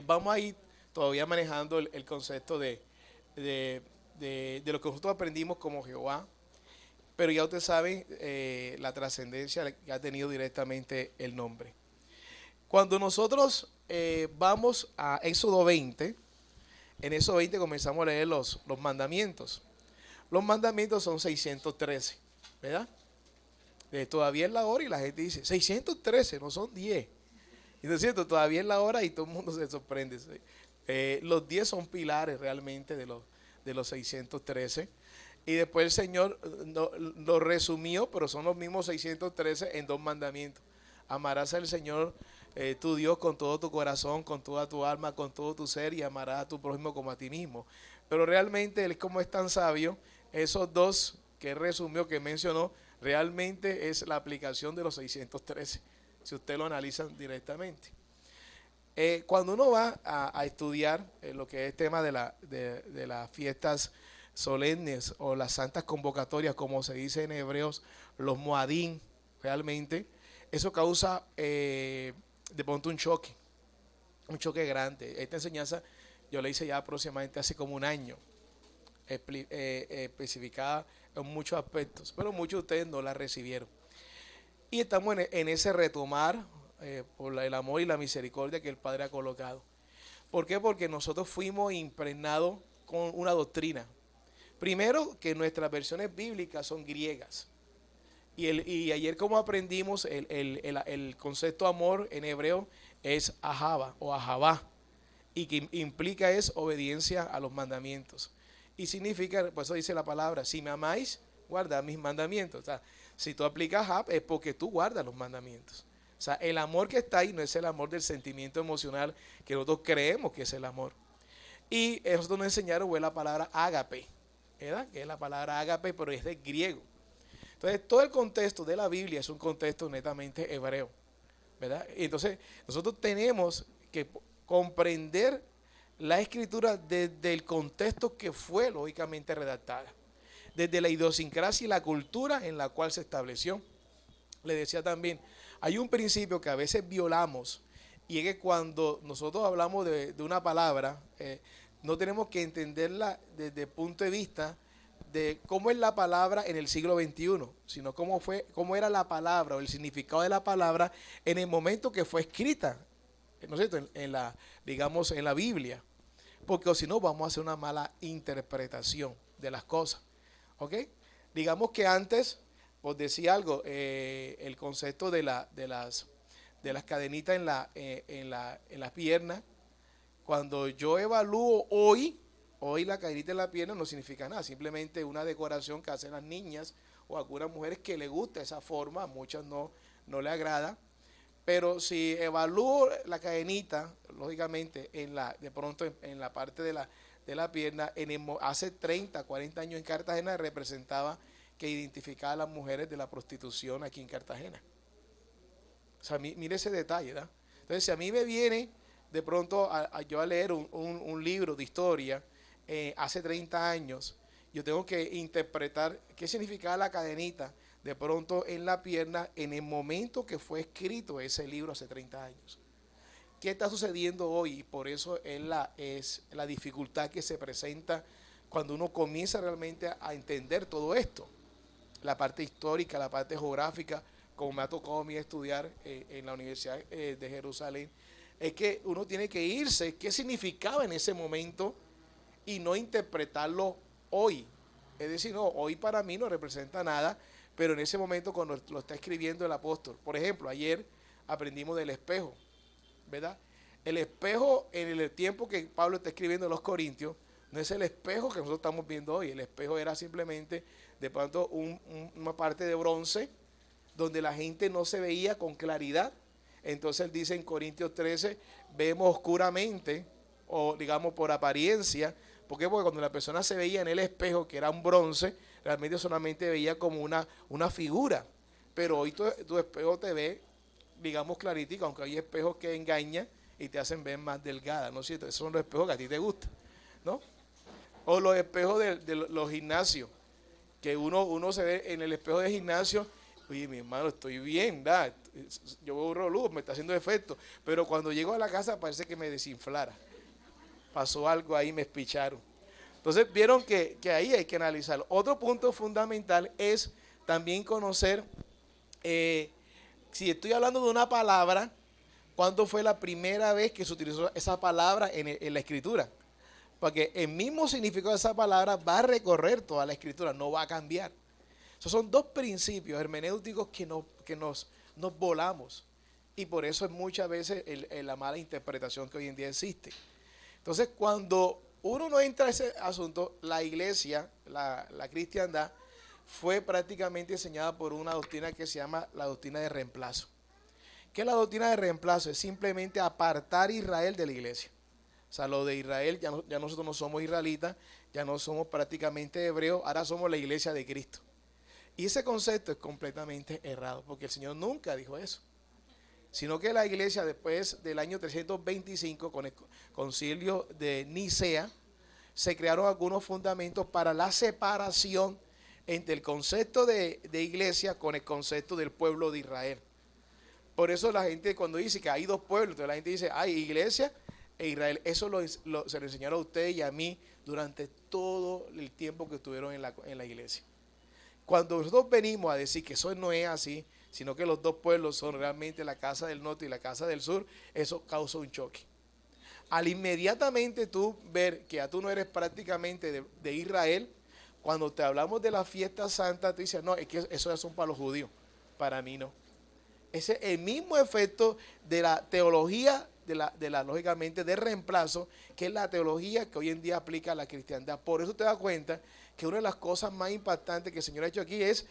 vamos a ir todavía manejando el concepto de, de lo que nosotros aprendimos como Jehová, pero ya ustedes saben la trascendencia que ha tenido directamente el nombre. Cuando nosotros vamos a Éxodo 20, en Éxodo 20 comenzamos a leer los mandamientos. Los mandamientos son 613, ¿verdad? Todavía es la hora y la gente dice, 613, no son 10. Y no es cierto, todavía es la hora y todo el mundo se sorprende. Los 10 son pilares realmente de los 613. Y después el Señor lo resumió, pero son los mismos 613 en dos mandamientos. Amarás al Señor tu Dios con todo tu corazón, con toda tu alma, con todo tu ser, y amarás a tu prójimo como a ti mismo. Pero realmente Él, como es tan sabio, esos dos que resumió, que mencionó, realmente es la aplicación de los 613, si usted lo analiza directamente. Cuando uno va a estudiar lo que es el tema de las fiestas solemnes o las santas convocatorias, como se dice en hebreos, los moadín, realmente, eso causa de pronto un choque grande. Esta enseñanza yo la hice ya aproximadamente hace como un año, especificada en muchos aspectos, pero muchos de ustedes no la recibieron. Y estamos en ese retomar por el amor y la misericordia que el Padre ha colocado. ¿Por qué? Porque nosotros fuimos impregnados con una doctrina. Primero, que nuestras versiones bíblicas son griegas. Y ayer, como aprendimos, el concepto amor en hebreo es ahava o ahavá, y que implica es obediencia a los mandamientos. Y significa, por eso dice la palabra, si me amáis, guardad mis mandamientos. O sea, si tú aplicas ahab, es porque tú guardas los mandamientos. O sea, el amor que está ahí no es el amor del sentimiento emocional que nosotros creemos que es el amor. Y nosotros nos enseñaron fue la palabra ágape, ¿verdad? Que es la palabra ágape, pero es de griego. Entonces, todo el contexto de la Biblia es un contexto netamente hebreo, ¿verdad? Y entonces, nosotros tenemos que comprender la escritura desde el contexto que fue lógicamente redactada, desde la idiosincrasia y la cultura en la cual se estableció. Le decía también, hay un principio que a veces violamos, y es que cuando nosotros hablamos de una palabra, no tenemos que entenderla desde el punto de vista de cómo es la palabra en el siglo XXI, sino cómo era la palabra o el significado de la palabra en el momento que fue escrita, ¿no es cierto? Digamos, en la Biblia, porque si no vamos a hacer una mala interpretación de las cosas, ¿ok? Digamos que antes, os decía algo, el concepto de las cadenitas en las piernas. Cuando yo evalúo hoy la cadenita en la pierna no significa nada, simplemente una decoración que hacen las niñas o algunas mujeres que les gusta esa forma, a muchas no le agrada. Pero si evalúo la cadenita, lógicamente, de pronto en la parte de la pierna, hace 30, 40 años en Cartagena representaba que identificaba a las mujeres de la prostitución aquí en Cartagena. O sea, mire ese detalle, ¿verdad? Entonces, si a mí me viene de pronto yo a leer un libro de historia hace 30 años, yo tengo que interpretar qué significaba la cadenita de pronto en la pierna en el momento que fue escrito ese libro hace 30 años. ¿Qué está sucediendo hoy? Y por eso es la dificultad que se presenta cuando uno comienza realmente a entender todo esto. La parte histórica, la parte geográfica, como me ha tocado a mí estudiar en la Universidad de Jerusalén, es que uno tiene que irse, qué significaba en ese momento y no interpretarlo hoy. Es decir, no, hoy para mí no representa nada, pero en ese momento cuando lo está escribiendo el apóstol. Por ejemplo, ayer aprendimos del espejo, ¿verdad? El espejo en el tiempo que Pablo está escribiendo en los Corintios no es el espejo que nosotros estamos viendo hoy. El espejo era simplemente de pronto una parte de bronce donde la gente no se veía con claridad. Entonces él dice en Corintios 13, vemos oscuramente o digamos por apariencia. ¿Por qué? Porque cuando la persona se veía en el espejo, que era un bronce, realmente solamente veía como una figura. Pero hoy tu espejo te ve, digamos, claritico, aunque hay espejos que engañan y te hacen ver más delgada, ¿no es cierto? Esos son los espejos que a ti te gustan, ¿no? O los espejos de los gimnasios, que uno se ve en el espejo de gimnasio, Oye, mi hermano, estoy bien, ¿da? Yo borro luz, me está haciendo efecto. Pero cuando llego a la casa parece que me desinflara. Pasó algo ahí, me espicharon. Entonces vieron que ahí hay que analizarlo. Otro punto fundamental es también conocer, si estoy hablando de una palabra, ¿cuándo fue la primera vez que se utilizó esa palabra en la escritura? Porque el mismo significado de esa palabra va a recorrer toda la escritura, no va a cambiar. Esos son dos principios hermenéuticos que nos volamos. Y por eso es muchas veces la mala interpretación que hoy en día existe. Entonces, cuando uno no entra a ese asunto, la iglesia, la cristiandad, fue prácticamente enseñada por una doctrina que se llama la doctrina de reemplazo. ¿Qué es la doctrina de reemplazo? Es simplemente apartar a Israel de la iglesia. O sea, lo de Israel, ya nosotros no somos israelitas, ya no somos prácticamente hebreos, ahora somos la iglesia de Cristo. Y ese concepto es completamente errado, porque el Señor nunca dijo eso. Sino que la iglesia, después del año 325, con el concilio de Nicea, se crearon algunos fundamentos para la separación entre el concepto de iglesia con el concepto del pueblo de Israel. Por eso la gente cuando dice que hay dos pueblos, entonces la gente dice, hay iglesia e Israel. Eso se lo enseñaron a ustedes y a mí durante todo el tiempo que estuvieron en la iglesia. Cuando nosotros venimos a decir que eso no es así, sino que los dos pueblos son realmente la casa del norte y la casa del sur, eso causa un choque. Al inmediatamente tú ver que ya tú no eres prácticamente de Israel, cuando te hablamos de la fiesta santa, tú dices, no, es que eso ya son para los judíos, para mí no. Ese es el mismo efecto de la teología, lógicamente, de reemplazo, que es la teología que hoy en día aplica a la cristiandad. Por eso te das cuenta que una de las cosas más impactantes que el Señor ha hecho aquí es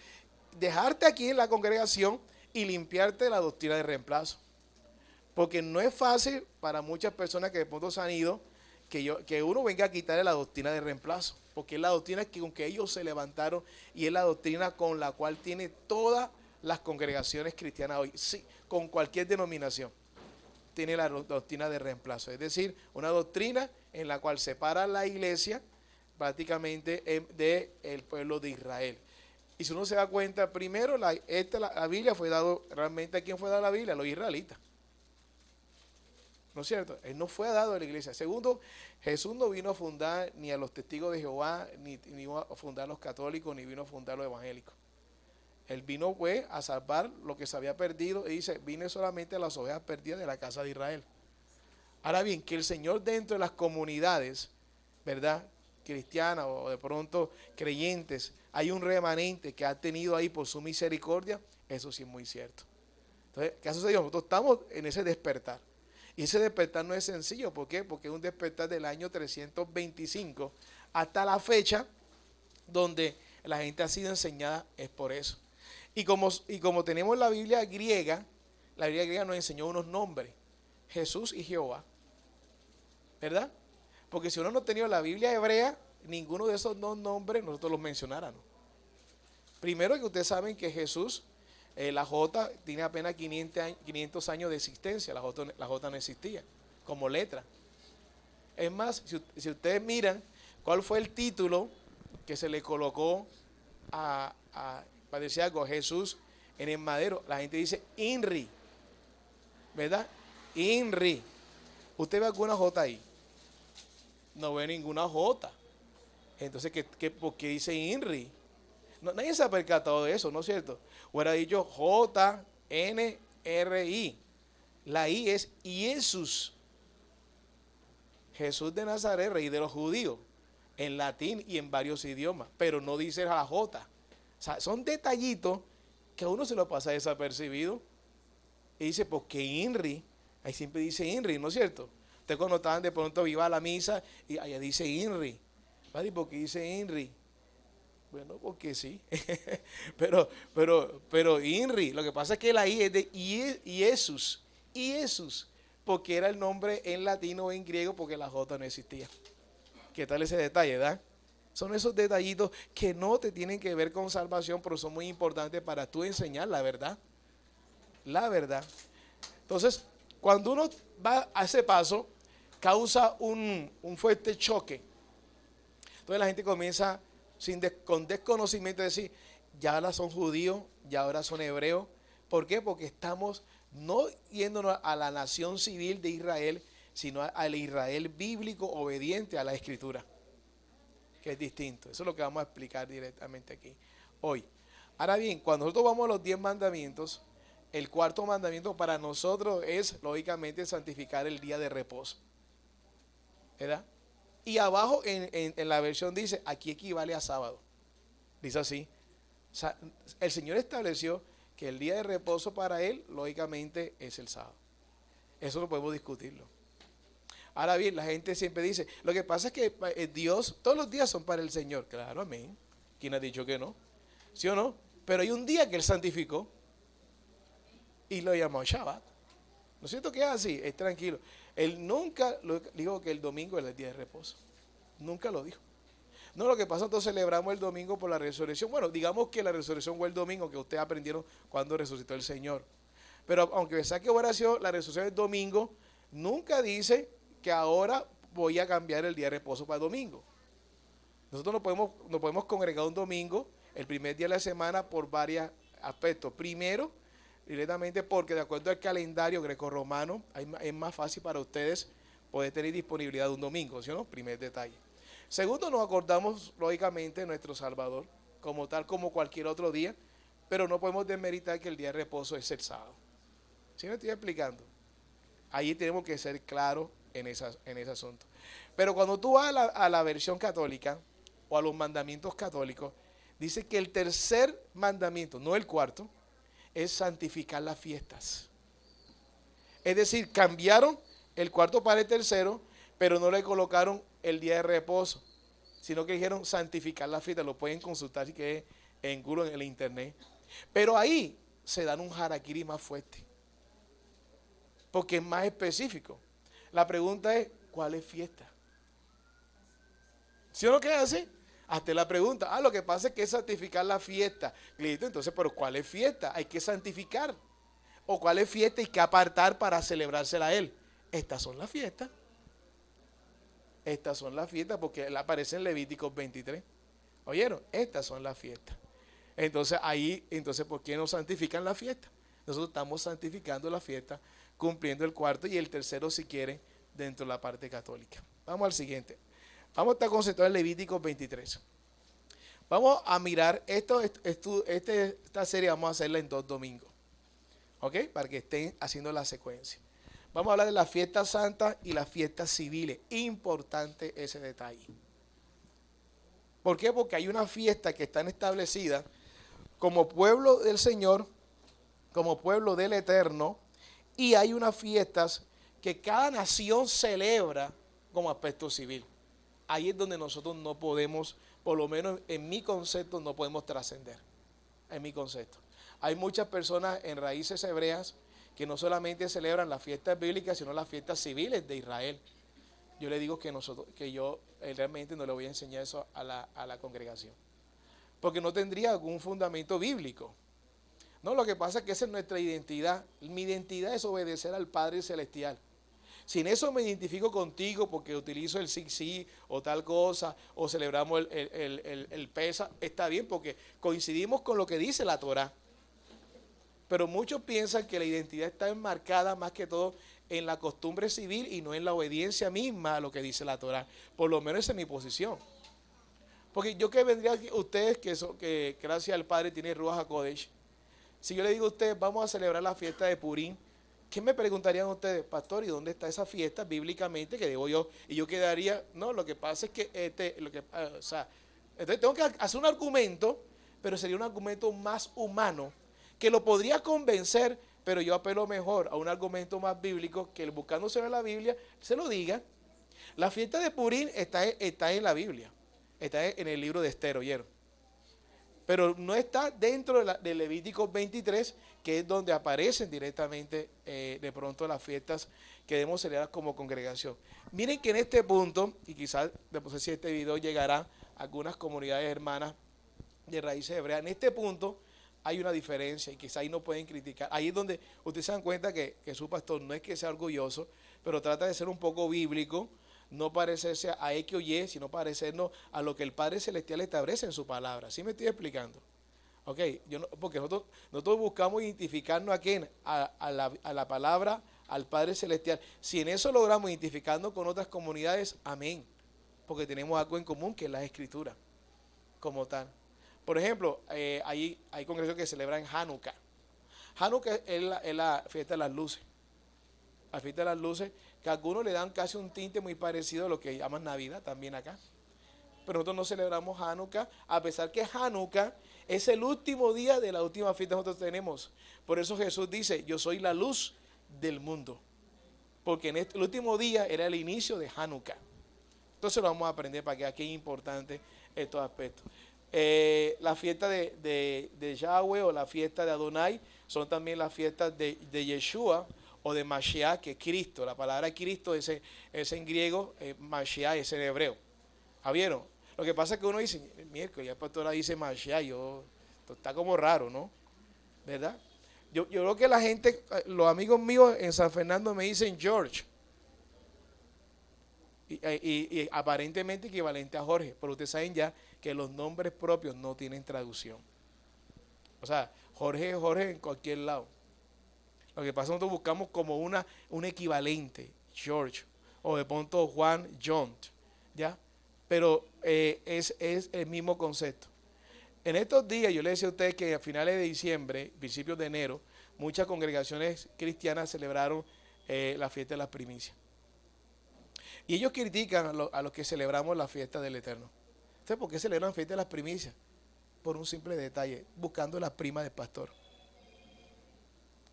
dejarte aquí en la congregación y limpiarte de la doctrina de reemplazo. Porque no es fácil para muchas personas que de pronto se han ido, que uno venga a quitarle la doctrina de reemplazo. Porque es la doctrina con que ellos se levantaron y es la doctrina con la cual tiene todas las congregaciones cristianas hoy. Sí, con cualquier denominación tiene la doctrina de reemplazo. Es decir, una doctrina en la cual separa la iglesia prácticamente del pueblo de Israel. Y si uno se da cuenta, primero la Biblia fue dado, realmente ¿a quién fue dada la Biblia? A los israelitas. ¿No es cierto? Él no fue dado a la iglesia. Segundo, Jesús no vino a fundar ni a los testigos de Jehová, ni vino a fundar a los católicos, ni vino a fundar a los evangélicos. Él vino pues a salvar lo que se había perdido y dice, vine solamente a las ovejas perdidas de la casa de Israel. Ahora bien, que el Señor dentro de las comunidades, ¿verdad?, cristianas o de pronto creyentes, hay un remanente que ha tenido ahí por su misericordia, eso sí es muy cierto. Entonces, ¿qué ha sucedido? Nosotros estamos en ese despertar. Y ese despertar no es sencillo. ¿Por qué? Porque es un despertar del año 325 hasta la fecha donde la gente ha sido enseñada, es por eso. Y como tenemos la Biblia griega nos enseñó unos nombres, Jesús y Jehová, ¿verdad? Porque si uno no tenía la Biblia hebrea, ninguno de esos dos nombres nosotros los mencionáramos. Primero que ustedes saben que Jesús, la J tiene apenas 500 años de existencia, la J no existía como letra. Es más, si ustedes miran cuál fue el título que se le colocó para decir algo, Jesús en el madero, la gente dice INRI, ¿verdad? INRI. ¿Usted ve alguna J ahí? No ve ninguna J. Entonces, ¿por qué dice INRI? No, nadie se ha percatado de eso, ¿no es cierto? Hubiera dicho JNRI. La I es Jesús. Jesús de Nazaret, rey de los judíos, en latín y en varios idiomas, pero no dice la J. O sea, son detallitos que a uno se lo pasa desapercibido. Y dice, ¿por qué INRI? Ahí siempre dice INRI, ¿no es cierto? Usted cuando estaban de pronto iba a la misa y allá dice INRI. ¿Vale? ¿Y por qué dice INRI? Bueno, porque sí. pero INRI, lo que pasa es que la I es de Jesús. Jesús, porque era el nombre en latino o en griego, porque la J no existía. ¿Qué tal ese detalle, verdad? Son esos detallitos que no te tienen que ver con salvación, pero son muy importantes para tú enseñar la verdad. La verdad. Entonces, cuando uno va a ese paso, causa un fuerte choque. Entonces la gente comienza con desconocimiento a decir, ya ahora son judíos, ya ahora son hebreos. ¿Por qué? Porque estamos no yéndonos a la nación civil de Israel, sino al Israel bíblico obediente a la Escritura, que es distinto. Eso es lo que vamos a explicar directamente aquí, hoy. Ahora bien, cuando nosotros vamos a los 10 mandamientos, el cuarto mandamiento para nosotros es, lógicamente, santificar el día de reposo, ¿verdad? Y abajo en la versión dice, aquí equivale a sábado. Dice así. O sea, el Señor estableció que el día de reposo para Él, lógicamente, es el sábado. Eso no podemos discutirlo. Ahora bien, la gente siempre dice, lo que pasa es que Dios, todos los días son para el Señor. Claro, amén. ¿Quién ha dicho que no? ¿Sí o no? Pero hay un día que Él santificó y lo llamó Shabbat. ¿No es cierto que es así? Es tranquilo. Él nunca dijo que el domingo era el día de reposo. Nunca lo dijo. No, lo que pasa entonces celebramos el domingo por la resurrección. Bueno, digamos que la resurrección fue el domingo, que ustedes aprendieron cuando resucitó el Señor. Pero aunque saque oración, la resurrección es domingo, nunca dice que ahora voy a cambiar el día de reposo para domingo. Nosotros no podemos congregar un domingo, el primer día de la semana, por varios aspectos. Primero, directamente porque de acuerdo al calendario grecorromano, es más fácil para ustedes poder tener disponibilidad de un domingo, ¿sí o no? Primer detalle. Segundo, nos acordamos lógicamente de nuestro Salvador, como tal, como cualquier otro día, pero no podemos desmeritar que el día de reposo es el sábado. ¿Sí me estoy explicando? Ahí tenemos que ser claros en ese asunto. Pero cuando tú vas a la versión católica o a los mandamientos católicos, dice que el tercer mandamiento, no el cuarto, es santificar las fiestas. Es decir, cambiaron el cuarto para el tercero, pero no le colocaron el día de reposo, sino que dijeron santificar la fiesta. Lo pueden consultar si quieren en Google, en el internet. Pero ahí se dan un harakiri más fuerte, porque es más específico. La pregunta es, ¿cuál es fiesta? ¿Sí o no queda así? Hasta la pregunta, lo que pasa es que es santificar la fiesta. Listo, entonces, ¿pero cuál es fiesta? Hay que santificar. ¿O cuál es fiesta y qué apartar para celebrársela a Él? Estas son las fiestas. Estas son las fiestas porque él aparece en Levíticos 23. ¿Oyeron? Estas son las fiestas. Entonces, ¿por qué no santifican la fiesta? Nosotros estamos santificando la fiesta, cumpliendo el cuarto y el tercero, si quieren, dentro de la parte católica. Vamos al siguiente. Vamos a estar concentrados en Levíticos 23. Vamos a mirar esta serie, vamos a hacerla en 2 domingos. ¿Ok? Para que estén haciendo la secuencia. Vamos a hablar de las fiestas santas y las fiestas civiles. Importante ese detalle. ¿Por qué? Porque hay una fiesta que están establecidas como pueblo del Señor, como pueblo del Eterno, y hay unas fiestas que cada nación celebra como aspecto civil. Ahí es donde nosotros no podemos, por lo menos en mi concepto, no podemos trascender. En mi concepto. Hay muchas personas en raíces hebreas que no solamente celebran las fiestas bíblicas, sino las fiestas civiles de Israel. Yo le digo que yo realmente no le voy a enseñar eso a la congregación, porque no tendría algún fundamento bíblico. No, lo que pasa es que esa es nuestra identidad. Mi identidad es obedecer al Padre Celestial. Si en eso me identifico contigo porque utilizo el sí o tal cosa, o celebramos el Pesa, está bien porque coincidimos con lo que dice la Torá. Pero muchos piensan que la identidad está enmarcada más que todo en la costumbre civil y no en la obediencia misma a lo que dice la Torá. Por lo menos esa es mi posición. Porque yo que vendría a ustedes, que gracias al Padre tienen Ruach HaKodesh, si yo le digo a ustedes, vamos a celebrar la fiesta de Purim, ¿qué me preguntarían ustedes, pastor, y dónde está esa fiesta bíblicamente que debo yo? Y yo quedaría, no, lo que pasa es que, entonces tengo que hacer un argumento, pero sería un argumento más humano, que lo podría convencer, pero yo apelo mejor a un argumento más bíblico, que buscándose en la Biblia, se lo diga. La fiesta de Purim está en la Biblia, está en el libro de Esther, ¿oyeron? Pero no está dentro de Levítico 23, que es donde aparecen directamente de pronto las fiestas que debemos celebrar como congregación. Miren que en este punto, y quizás después si este video llegará a algunas comunidades hermanas de raíces hebreas, en este punto hay una diferencia y quizás ahí no pueden criticar. Ahí es donde ustedes se dan cuenta que su pastor no es que sea orgulloso, pero trata de ser un poco bíblico, no parecerse a X o Y, sino parecernos a lo que el Padre Celestial establece en su palabra. ¿Sí me estoy explicando? Ok, porque nosotros buscamos identificarnos a quién, a la palabra, al Padre Celestial. Si en eso logramos identificarnos con otras comunidades, amén. Porque tenemos algo en común que es la Escritura, como tal. Por ejemplo, hay congresos que celebran Hanukkah. Hanukkah es la fiesta de las luces. La fiesta de las luces, que a algunos le dan casi un tinte muy parecido a lo que llaman Navidad también acá. Pero nosotros no celebramos Hanukkah, a pesar que Hanukkah es el último día de la última fiesta que nosotros tenemos. Por eso Jesús dice, yo soy la luz del mundo. Porque en el último día era el inicio de Hanukkah. Entonces lo vamos a aprender para que aquí es importante estos aspectos. La fiesta de Yahweh o la fiesta de Adonai son también las fiestas de Yeshua o de Mashiach, que es Cristo. La palabra Cristo es en griego, Mashiach es en hebreo. ¿Vieron? Lo que pasa es que uno dice, miércoles, ya el pastor dice Mashiach, esto está como raro, ¿no? ¿Verdad? Yo creo que la gente, los amigos míos en San Fernando me dicen George. Y aparentemente equivalente a Jorge, pero ustedes saben ya que los nombres propios no tienen traducción. O sea, Jorge es Jorge en cualquier lado. Lo que pasa es que nosotros buscamos como un equivalente, George, o de pronto Juan, John, ¿ya? Pero es el mismo concepto. En estos días, yo les decía a ustedes que a finales de diciembre, principios de enero, muchas congregaciones cristianas celebraron la fiesta de las primicias. Y ellos critican a los que celebramos la fiesta del Eterno. Entonces, ¿por qué celebran la fiesta de las primicias? Por un simple detalle, buscando las primas del pastor.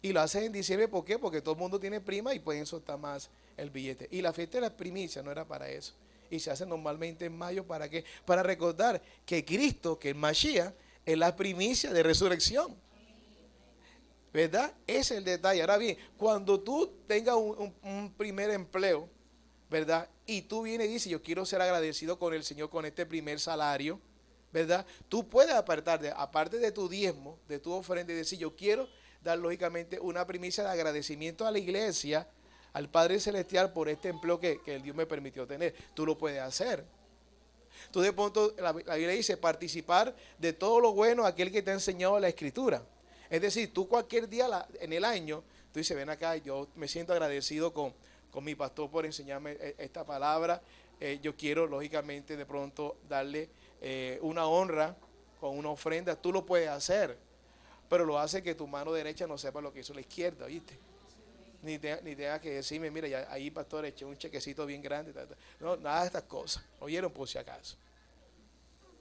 Y lo hacen en diciembre, ¿por qué? Porque todo el mundo tiene prima y pueden soltar más el billete. Y la fiesta de las primicias no era para eso. Y se hace normalmente en mayo, ¿para qué? Para recordar que Cristo, que el Mashiach, es la primicia de resurrección. ¿Verdad? Ese es el detalle. Ahora bien, cuando tú tengas un primer empleo, ¿verdad? Y tú vienes y dices, yo quiero ser agradecido con el Señor con este primer salario, ¿verdad? Tú puedes apartar, aparte de tu diezmo, de tu ofrenda, y decir, yo quiero dar lógicamente una primicia de agradecimiento a la iglesia, al Padre Celestial por este empleo que el Dios me permitió tener. Tú lo puedes hacer. Tú de pronto, la Biblia dice, participar de todo lo bueno a aquel que te ha enseñado la Escritura. Es decir, tú cualquier día en el año, tú dices, ven acá, yo me siento agradecido con mi pastor por enseñarme esta palabra. Yo quiero, lógicamente, de pronto darle una honra con una ofrenda. Tú lo puedes hacer, pero lo hace que tu mano derecha no sepa lo que hizo la izquierda, ¿viste? Ni tenga que decirme, mira, ya ahí, pastor, eché un chequecito bien grande. No, nada de estas cosas. ¿Oyeron? Por si acaso.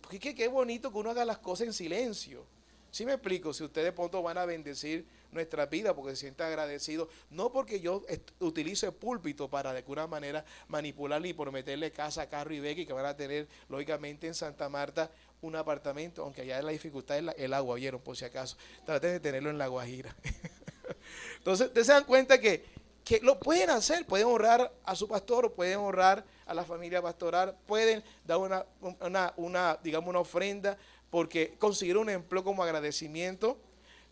Porque qué bonito que uno haga las cosas en silencio. ¿Sí me explico? Si ustedes de pronto van a bendecir nuestra vida porque se sientan agradecidos, no porque yo utilizo el púlpito para de alguna manera manipularle y prometerle casa, carro y beca y que van a tener lógicamente en Santa Marta un apartamento, aunque allá la dificultad es el agua, ¿vieron? Por si acaso, traten de tenerlo en La Guajira. Entonces, ustedes se dan cuenta que lo pueden hacer, pueden honrar a su pastor, pueden honrar a la familia pastoral, pueden dar digamos, una ofrenda, porque consiguieron un empleo como agradecimiento.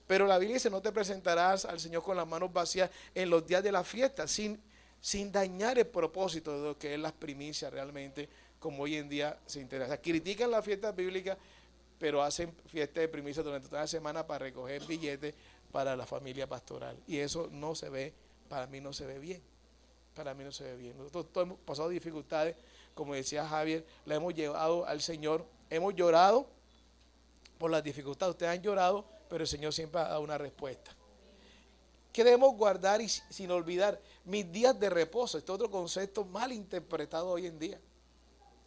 Pero la Biblia dice, no te presentarás al Señor con las manos vacías en los días de la fiesta, sin dañar el propósito de lo que es las primicias realmente, como hoy en día se interesa. O sea, critican las fiestas bíblicas, pero hacen fiestas de primicias durante toda la semana para recoger billetes para la familia pastoral. Y eso no se ve, para mí no se ve bien. Para mí no se ve bien. Nosotros todos hemos pasado dificultades, como decía Javier, la hemos llevado al Señor, hemos llorado por las dificultades, ustedes han llorado, pero el Señor siempre ha dado una respuesta. ¿Qué debemos guardar y sin olvidar? Mis días de reposo. Este otro concepto mal interpretado hoy en día.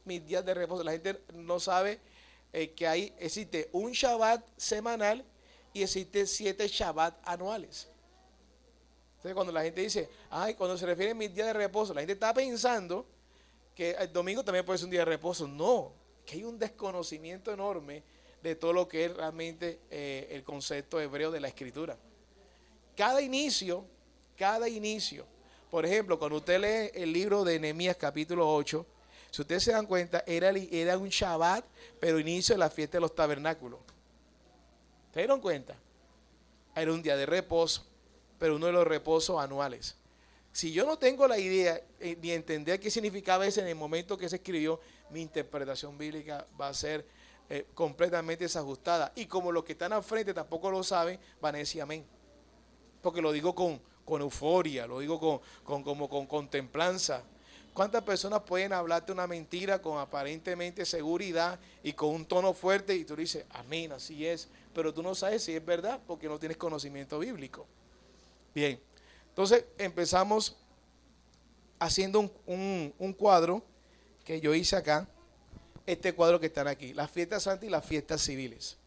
Mis días de reposo. La gente no sabe que existe un Shabbat semanal y existe 7 Shabbat anuales. Entonces cuando la gente dice, cuando se refiere a mis días de reposo, la gente está pensando que el domingo también puede ser un día de reposo. No, que hay un desconocimiento enorme de todo lo que es realmente el concepto hebreo de la escritura. Cada inicio, por ejemplo, cuando usted lee el libro de Nehemías capítulo 8, si ustedes se dan cuenta, era un Shabbat, pero inicio de la fiesta de los tabernáculos. ¿Se dieron cuenta? Era un día de reposo, pero uno de los reposos anuales. Si yo no tengo la idea ni entender qué significaba eso en el momento que se escribió, mi interpretación bíblica va a ser completamente desajustada. Y como los que están al frente tampoco lo saben, van a decir amén. Porque lo digo con euforia, lo digo como con contemplanza. ¿Cuántas personas pueden hablarte una mentira con aparentemente seguridad y con un tono fuerte y tú dices, amén, así es, pero tú no sabes si es verdad porque no tienes conocimiento bíblico? Bien, entonces empezamos haciendo un cuadro que yo hice acá, este cuadro que están aquí, las fiestas santas y las fiestas civiles.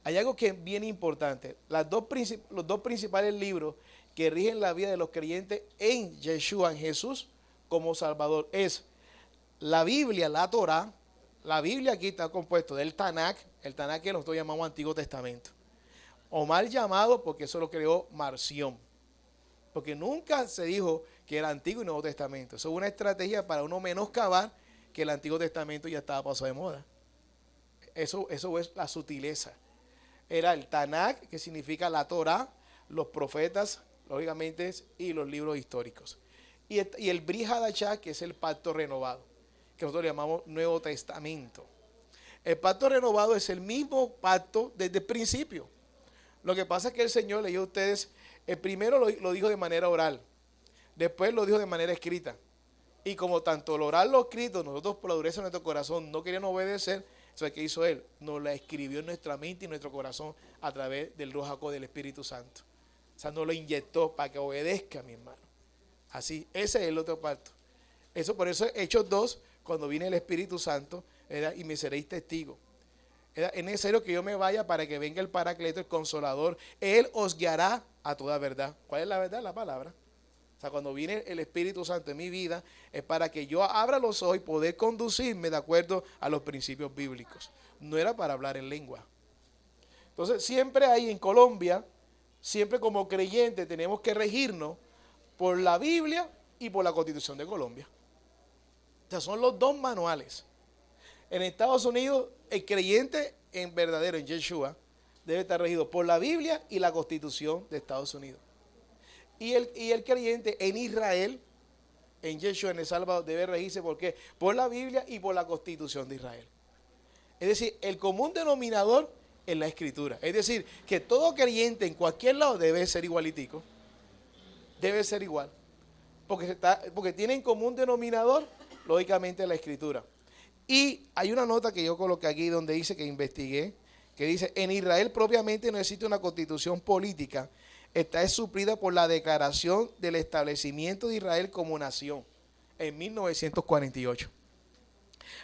Hay algo que es bien importante, los dos principales libros que rigen la vida de los creyentes en Yeshua, en Jesús, como Salvador, es la Biblia, la Torah. La Biblia aquí está compuesto del Tanakh, el Tanakh que nosotros llamamos Antiguo Testamento, o mal llamado porque eso lo creó Marción, porque nunca se dijo que era Antiguo y Nuevo Testamento. Eso es una estrategia para uno menoscabar que el Antiguo Testamento ya estaba pasado de moda. Eso es la sutileza. Era el Tanakh, que significa la Torah, los profetas, lógicamente, y los libros históricos. Y el Brit Hadashah, que es el pacto renovado, que nosotros llamamos Nuevo Testamento. El pacto renovado es el mismo pacto desde el principio. Lo que pasa es que el Señor leyó a ustedes, el primero lo dijo de manera oral, después lo dijo de manera escrita. Y como tanto lo oral lo escrito, nosotros por la dureza de nuestro corazón no querían obedecer, ¿sabe qué hizo Él? Nos la escribió en nuestra mente y nuestro corazón a través del Ruach HaKodesh, del Espíritu Santo. O sea, nos lo inyectó para que obedezca, mi hermano. Así, ese es el otro pacto. Eso por eso Hechos 2, cuando viene el Espíritu Santo, ¿verdad? Y me seréis testigos. Es necesario que yo me vaya para que venga el Paracleto, el Consolador. Él os guiará a toda verdad. ¿Cuál es la verdad? La palabra. O sea, cuando viene el Espíritu Santo en mi vida, es para que yo abra los ojos y poder conducirme de acuerdo a los principios bíblicos. No era para hablar en lengua. Entonces, siempre hay en Colombia, siempre como creyentes tenemos que regirnos por la Biblia y por la Constitución de Colombia. O sea, son los dos manuales. En Estados Unidos, el creyente en verdadero, en Yeshua, debe estar regido por la Biblia y la Constitución de Estados Unidos. Y el creyente en Israel, en Yeshua, en El Salvador, debe regirse ¿por qué? Por la Biblia y por la Constitución de Israel. Es decir, el común denominador es la Escritura. Es decir, que todo creyente en cualquier lado debe ser igualitico. Debe ser igual. Porque tiene en común denominador, lógicamente, la Escritura. Y hay una nota que yo coloqué aquí donde dice que investigué, que dice, en Israel propiamente no existe una constitución política, esta es suplida por la declaración del establecimiento de Israel como nación en 1948.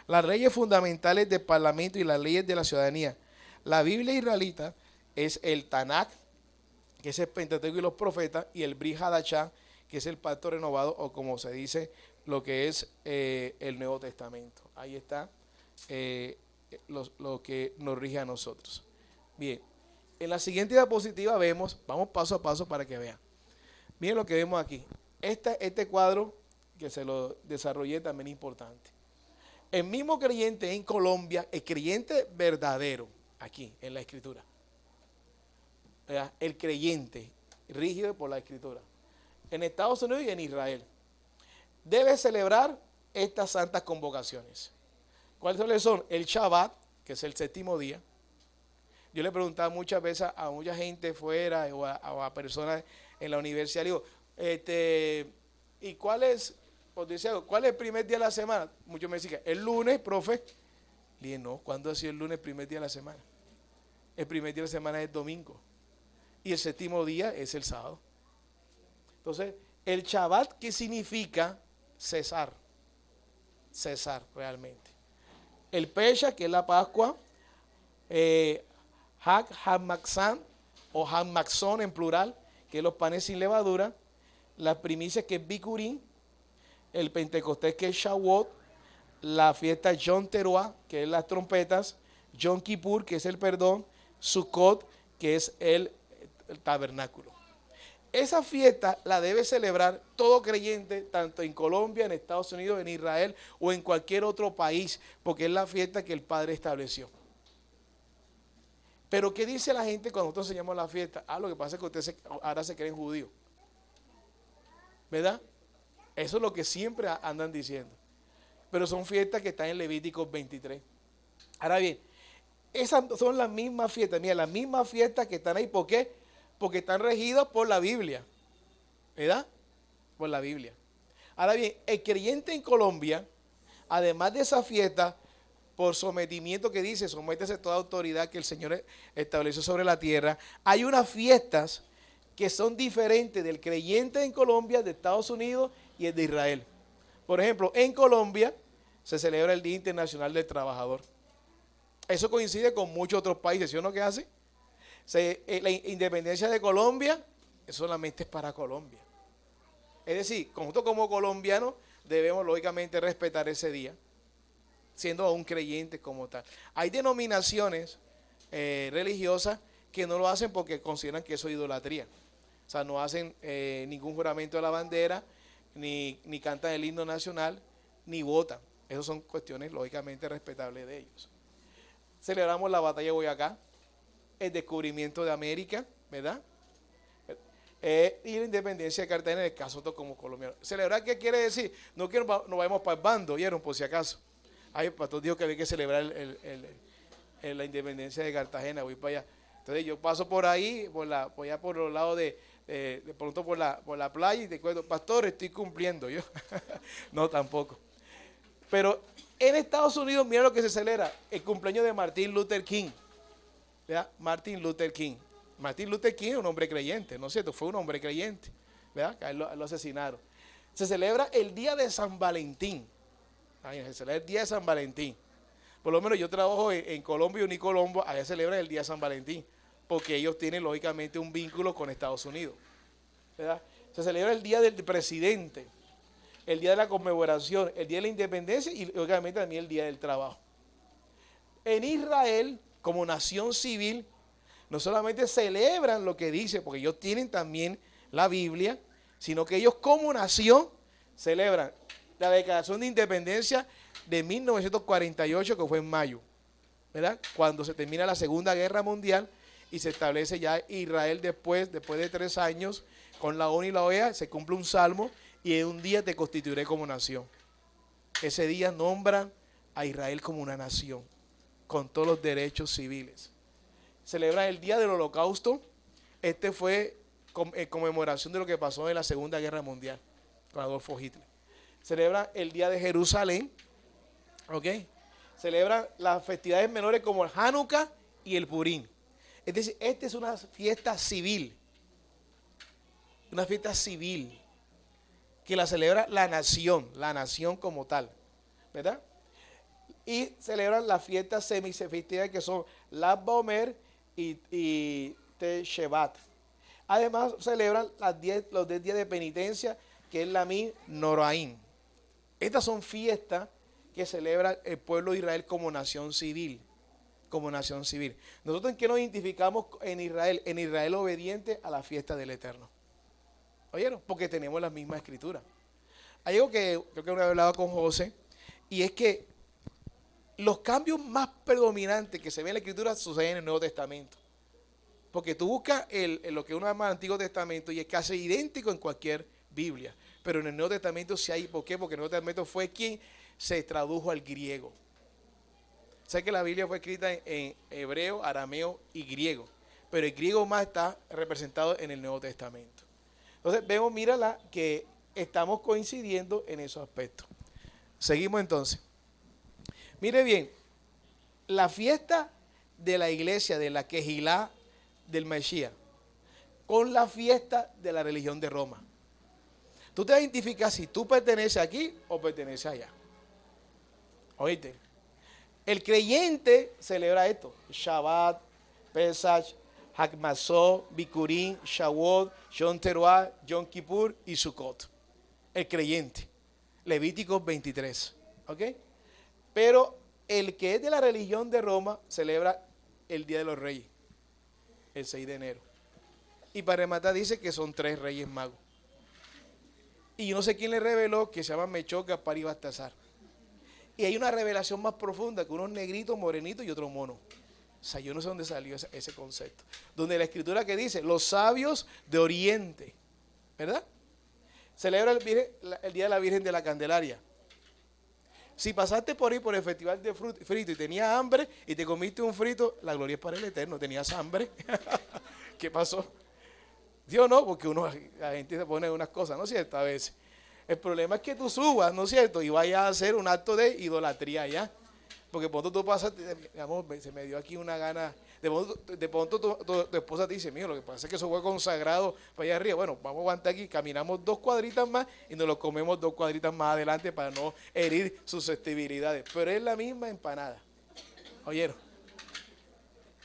Las leyes fundamentales del parlamento y las leyes de la ciudadanía. La Biblia israelita es el Tanakh, que es el Pentateuco y los profetas, y el Brit Hadashah, que es el pacto renovado, o como se dice, lo que es el Nuevo Testamento. Ahí está lo que nos rige a nosotros. Bien, en la siguiente diapositiva vamos paso a paso para que vean. Miren lo que vemos aquí. Este cuadro que se lo desarrollé también es importante. El mismo creyente en Colombia, el creyente verdadero, aquí en la Escritura, ¿verdad? El creyente rígido por la Escritura, en Estados Unidos y en Israel, debe celebrar estas santas convocaciones. ¿Cuáles son? El Shabbat, que es el séptimo día. Yo le preguntaba muchas veces a mucha gente fuera o a personas en la universidad, le digo, ¿y cuál es el primer día de la semana? Muchos me decían, el lunes, profe. Le dije, no, ¿cuándo ha sido el lunes el primer día de la semana? El primer día de la semana es el domingo. Y el séptimo día es el sábado. Entonces, el Shabbat, ¿qué significa? Cesar realmente. El Pesha, que es la Pascua, Hag Hamaxan o Hamaxón en plural, que es los panes sin levadura, las primicias, que es Bikurim, el Pentecostés, que es Shavuot, la fiesta Yom Teruah, que es las trompetas, Yom Kippur, que es el perdón, Sukkot, que es el tabernáculo. Esa fiesta la debe celebrar todo creyente, tanto en Colombia, en Estados Unidos, en Israel o en cualquier otro país, porque es la fiesta que el Padre estableció. Pero ¿qué dice la gente cuando nosotros enseñamos la fiesta? Lo que pasa es que ustedes ahora se creen judíos, ¿verdad? Eso es lo que siempre andan diciendo. Pero son fiestas que están en Levíticos 23. Ahora bien, Esas son las mismas fiestas, mira, las mismas fiestas que están ahí. ¿Por qué? Porque están regidas por la Biblia, ¿verdad? Por la Biblia. Ahora bien, el creyente en Colombia, además de esa fiesta, por sometimiento que dice, sométese a toda autoridad que el Señor estableció sobre la tierra, hay unas fiestas que son diferentes del creyente en Colombia, de Estados Unidos y el de Israel. Por ejemplo, en Colombia se celebra el Día Internacional del Trabajador. Eso coincide con muchos otros países, ¿sí o no? ¿Qué hace? La independencia de Colombia solamente es para Colombia. Es decir, nosotros como colombianos debemos lógicamente respetar ese día, siendo un creyente como tal. Hay denominaciones religiosas que no lo hacen porque consideran que eso es idolatría. O sea, no hacen ningún juramento de la bandera, ni cantan el himno nacional, ni votan. Esas son cuestiones lógicamente respetables de ellos. Celebramos la batalla de Boyacá, el descubrimiento de América, ¿verdad? Y la independencia de Cartagena, en el caso nosotros como colombianos. ¿Celebrar qué quiere decir? No que nos vayamos para el bando, ¿vieron? Por si acaso. Ay, el pastor dijo que había que celebrar la independencia de Cartagena, voy para allá. Entonces yo paso por ahí, por allá por los lados de pronto por la playa y te cuento, pastor, estoy cumpliendo yo. No, tampoco. Pero en Estados Unidos, mira lo que se celebra, el cumpleaños de Martin Luther King. ¿Verdad? Martin Luther King. Martin Luther King es un hombre creyente, ¿no es cierto? Fue un hombre creyente, ¿verdad? Que a él lo asesinaron. Se celebra el día de San Valentín. Se celebra el día de San Valentín. Por lo menos yo trabajo en Colombia y Unicolombo, allá se celebra el día de San Valentín, porque ellos tienen lógicamente un vínculo con Estados Unidos, ¿verdad? Se celebra el día del presidente, el día de la conmemoración, el día de la independencia y lógicamente también el día del trabajo. En Israel, como nación civil, no solamente celebran lo que dice, porque ellos tienen también la Biblia, sino que ellos como nación celebran la declaración de independencia de 1948, que fue en mayo, ¿verdad? Cuando se termina la Segunda Guerra Mundial y se establece ya Israel después de 3 años, con la ONU y la OEA, se cumple un salmo y en un día te constituiré como nación. Ese día nombran a Israel como una nación, con todos los derechos civiles. Celebran el día del Holocausto. Este fue en conmemoración de lo que pasó en la Segunda Guerra Mundial con Adolfo Hitler. Celebran el día de Jerusalén, ¿ok? Celebran las festividades menores como el Hanukkah y el Purim. Es decir, esta es una fiesta civil, que la celebra la nación como tal, ¿verdad? Y celebran las fiestas semifestivas que son Lag BaOmer y Teshuvah. Además celebran los 10 días de penitencia, que es la Yamim Noraim. Estas son fiestas que celebra el pueblo de Israel como nación civil. ¿Nosotros en qué nos identificamos en Israel? En Israel obediente a la fiesta del Eterno. ¿Oyeron? Porque tenemos la misma escritura. Hay algo que creo que una vez hablaba con José, y es que los cambios más predominantes que se ven en la escritura suceden en el Nuevo Testamento. Porque tú buscas lo que uno llama el Antiguo Testamento y es casi idéntico en cualquier Biblia. Pero en el Nuevo Testamento sí hay. ¿Por qué? Porque el Nuevo Testamento fue quien se tradujo al griego. Sé que la Biblia fue escrita en hebreo, arameo y griego. Pero el griego más está representado en el Nuevo Testamento. Entonces vemos, mírala, que estamos coincidiendo en esos aspectos. Seguimos entonces. Mire bien, la fiesta de la iglesia, de la Quejilá del Mesías, con la fiesta de la religión de Roma. Tú te identificas si tú perteneces aquí o perteneces allá. ¿Oíste? El creyente celebra esto: Shabbat, Pesach, Hagmasó, Bikurim, Shavuot, Yom Teruah, Yom Kippur y Sukkot. El creyente. Levíticos 23. ¿Ok? Pero el que es de la religión de Roma celebra el Día de los Reyes, el 6 de enero. Y para rematar dice que son 3 reyes magos. Y yo no sé quién le reveló que se llama Melchor, Gaspar y Baltasar. Y hay una revelación más profunda, que unos negritos, morenitos y otros monos. O sea, yo no sé dónde salió ese concepto. Donde la escritura que dice, los sabios de Oriente, ¿verdad? Celebra el Día de la Virgen de la Candelaria. Si pasaste por ahí por el festival de frito y tenías hambre y te comiste un frito, la gloria es para el Eterno. ¿Tenías hambre? ¿Qué pasó? Dios no, porque la gente se pone unas cosas, ¿no es cierto? A veces. El problema es que tú subas, ¿no es cierto? Y vayas a hacer un acto de idolatría ya. Porque pronto tú pasas, digamos, se me dio aquí una gana. De pronto tu esposa te dice, mío, lo que pasa es que eso fue consagrado para allá arriba. Bueno, vamos a aguantar aquí, caminamos 2 cuadritas más y nos lo comemos 2 cuadritas más adelante para no herir susceptibilidades. Pero es la misma empanada. ¿Oyeron?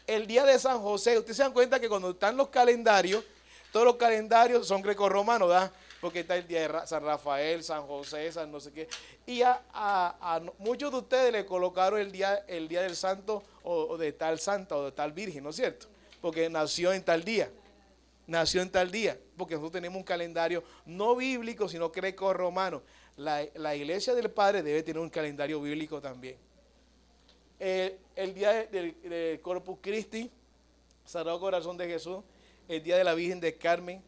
El día de San José, ustedes se dan cuenta que cuando están los calendarios, todos los calendarios son grecorromanos, ¿verdad? Porque está el día de San Rafael, San José, San no sé qué. Y a muchos de ustedes le colocaron el día del santo o de tal santa o de tal virgen, ¿no es cierto? Porque nació en tal día. Nació en tal día. Porque nosotros tenemos un calendario no bíblico, sino grecorromano. La iglesia del Padre debe tener un calendario bíblico también. El día del Corpus Christi, Sagrado Corazón de Jesús, el día de la Virgen del Carmen,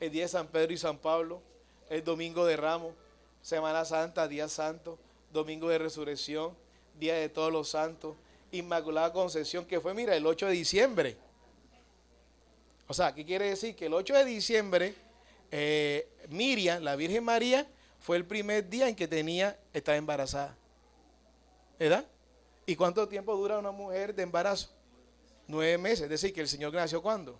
el día de San Pedro y San Pablo, el Domingo de Ramos, Semana Santa, Día Santo, Domingo de Resurrección, Día de Todos los Santos, Inmaculada Concepción, que fue, mira, el 8 de diciembre. O sea, ¿qué quiere decir? Que el 8 de diciembre, Miriam, la Virgen María, fue el primer día en que estaba embarazada. ¿Verdad? ¿Y cuánto tiempo dura una mujer de embarazo? 9 meses. Es decir, que el Señor nació ¿cuándo?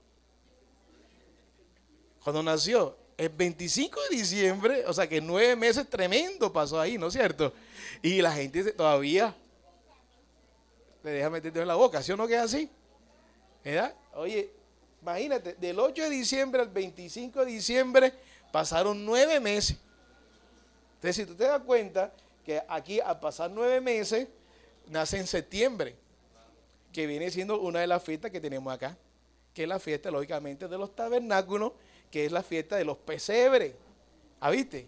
Cuando nació, el 25 de diciembre, o sea que 9 meses tremendo pasó ahí, ¿no es cierto? Y la gente todavía le deja meter en la boca, ¿sí o no que es así? ¿Verdad? Oye, imagínate, del 8 de diciembre al 25 de diciembre pasaron 9 meses. Entonces, si tú te das cuenta que aquí al pasar 9 meses, nace en septiembre, que viene siendo una de las fiestas que tenemos acá, que es la fiesta, lógicamente, de los tabernáculos, que es la fiesta de los pesebres. ¿Ah, viste?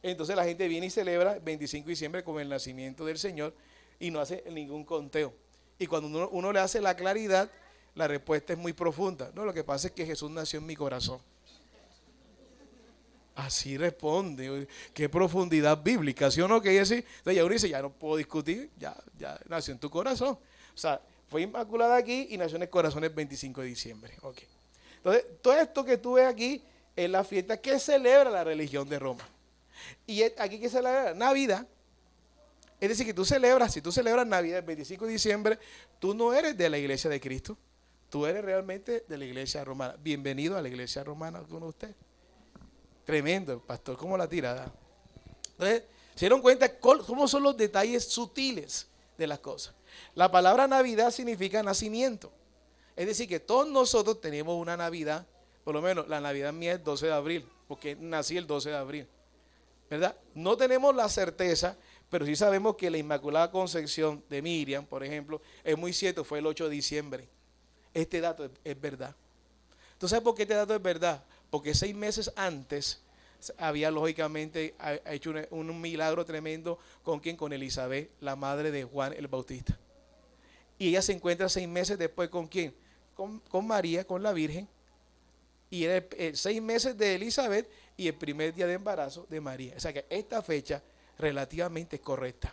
Entonces la gente viene y celebra el 25 de diciembre con el nacimiento del Señor y no hace ningún conteo. Y cuando uno le hace la claridad, la respuesta es muy profunda. No, lo que pasa es que Jesús nació en mi corazón. Así responde. Qué profundidad bíblica, ¿sí o no? Que decir, entonces ya uno dice, ya no puedo discutir, ya nació en tu corazón. O sea, fue inmaculada aquí y nació en el corazón el 25 de diciembre. Ok. Entonces, todo esto que tú ves aquí es la fiesta que celebra la religión de Roma. Y aquí que celebra Navidad. Es decir, que si tú celebras Navidad el 25 de diciembre, tú no eres de la iglesia de Cristo. Tú eres realmente de la iglesia romana. Bienvenido a la iglesia romana con usted. Tremendo, el pastor, cómo la tira. Entonces, se dieron cuenta cómo son los detalles sutiles de las cosas. La palabra Navidad significa nacimiento. Es decir, que todos nosotros tenemos una Navidad, por lo menos la Navidad mía es el 12 de abril, porque nací el 12 de abril, ¿verdad? No tenemos la certeza, pero sí sabemos que la Inmaculada Concepción de Miriam, por ejemplo, es muy cierto, fue el 8 de diciembre. Este dato es verdad. ¿Tú sabes por qué este dato es verdad? Porque 6 meses antes había lógicamente hecho un milagro tremendo ¿con quién? Con Elizabeth, la madre de Juan el Bautista. Y ella se encuentra 6 meses después ¿con quién? Con María, con la Virgen, y era 6 meses de Elizabeth y el primer día de embarazo de María. O sea que esta fecha relativamente es correcta.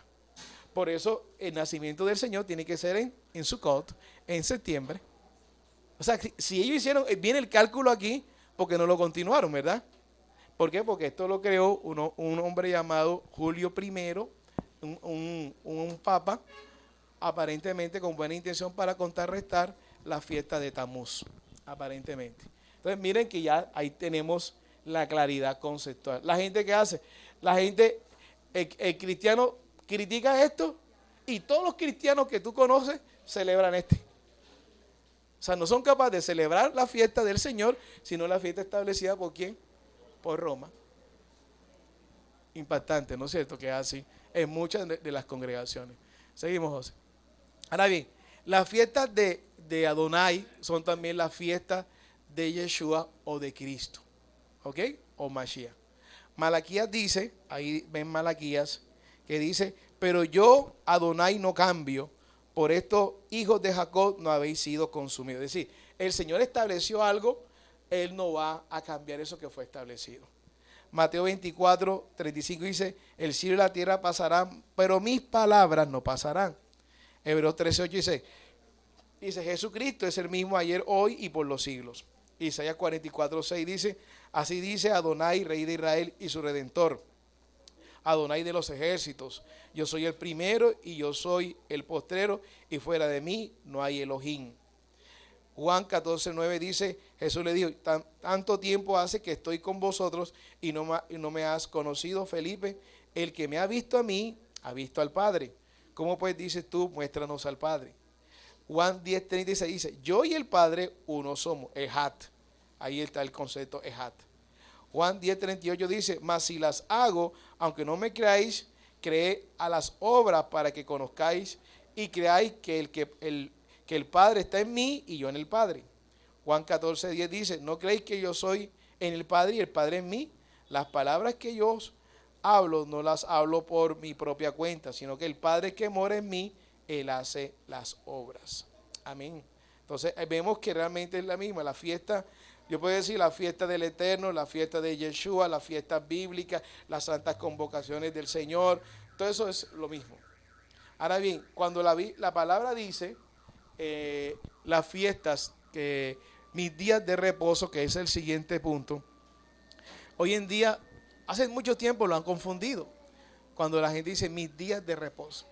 Por eso el nacimiento del Señor tiene que ser en Sukkot, en septiembre. O sea, si ellos hicieron bien el cálculo aquí, porque no lo continuaron, ¿verdad? ¿Por qué? Porque esto lo creó un hombre llamado Julio I, un papa, aparentemente con buena intención para contrarrestar la fiesta de Tamuz, aparentemente. Entonces miren que ya ahí tenemos la claridad conceptual. La gente que hace, el cristiano critica esto y todos los cristianos que tú conoces celebran este. O sea, no son capaces de celebrar la fiesta del Señor, sino la fiesta establecida por ¿quién? Por Roma. Impactante, ¿no es cierto? Que es así en muchas de las congregaciones. Seguimos, José. Ahora bien, las fiestas de Adonai son también las fiestas de Yeshua o de Cristo, ¿ok? O Mashiach. Malaquías dice, ahí ven Malaquías, que dice, pero yo Adonai no cambio, por estos hijos de Jacob no habéis sido consumidos. Es decir, el Señor estableció algo, Él no va a cambiar eso que fue establecido. Mateo 24, 35 dice, el cielo y la tierra pasarán, pero mis palabras no pasarán. Hebreos 13, 8 dice, Jesucristo es el mismo ayer, hoy y por los siglos. Isaías 44, 6 dice, así dice Adonai, Rey de Israel y su Redentor, Adonai de los ejércitos, yo soy el primero y yo soy el postrero, y fuera de mí no hay Elohim. Juan 14, 9 dice, Jesús le dijo, tanto tiempo hace que estoy con vosotros y no me has conocido, Felipe. El que me ha visto a mí, ha visto al Padre. ¿Cómo pues dices tú, muéstranos al Padre? Juan 10, 36 dice, yo y el Padre uno somos, Ejat. Ahí está el concepto Ejat. Juan 10, 38 dice, mas si las hago, aunque no me creáis, creed a las obras para que conozcáis y creáis que el Padre está en mí y yo en el Padre. Juan 14, 10 dice, ¿no creéis que yo soy en el Padre y el Padre en mí? Las palabras que yo os hablo, no las hablo por mi propia cuenta, sino que el Padre que mora en mí, Él hace las obras. Amén. Entonces vemos que realmente es la misma, la fiesta, yo puedo decir la fiesta del Eterno, la fiesta de Yeshua, la fiesta bíblica, las santas convocaciones del Señor, todo eso es lo mismo. Ahora bien, cuando la palabra dice, las fiestas, mis días de reposo, que es el siguiente punto, hoy en día, hace mucho tiempo lo han confundido, cuando la gente dice mis días de reposo,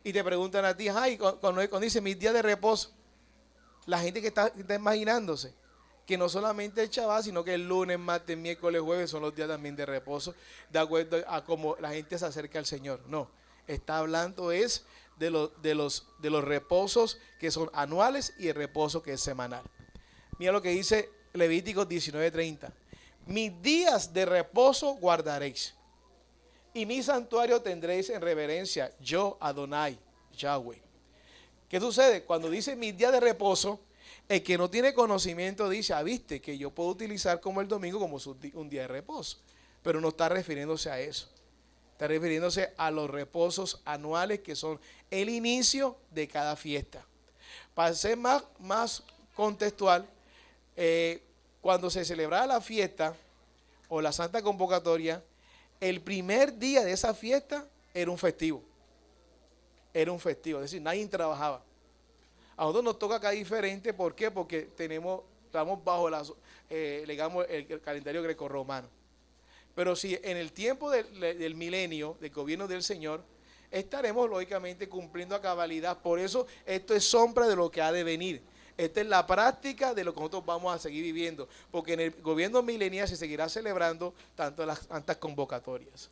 y te preguntan a ti, ay, cuando dice mis días de reposo, la gente que está imaginándose, que no solamente el Shabbat, sino que el lunes, martes, miércoles, jueves son los días también de reposo, de acuerdo a cómo la gente se acerca al Señor. No, está hablando es de los reposos que son anuales y el reposo que es semanal. Mira lo que dice Levíticos 19:30. Mis días de reposo guardaréis, y mi santuario tendréis en reverencia, yo Adonai, Yahweh. ¿Qué sucede? Cuando dice mis días de reposo, el que no tiene conocimiento dice, viste que yo puedo utilizar como el domingo como un día de reposo, pero no está refiriéndose a eso. Está refiriéndose a los reposos anuales que son el inicio de cada fiesta. Para ser más contextual, cuando se celebraba la fiesta o la Santa Convocatoria, el primer día de esa fiesta era un festivo. Era un festivo, es decir, nadie trabajaba. A nosotros nos toca acá diferente, ¿por qué? Porque estamos bajo digamos, el calendario grecorromano. Pero si en el tiempo del milenio, del gobierno del Señor, estaremos lógicamente cumpliendo a cabalidad. Por eso esto es sombra de lo que ha de venir. Esta es la práctica de lo que nosotros vamos a seguir viviendo. Porque en el gobierno milenial se seguirá celebrando tanto las santas convocatorias.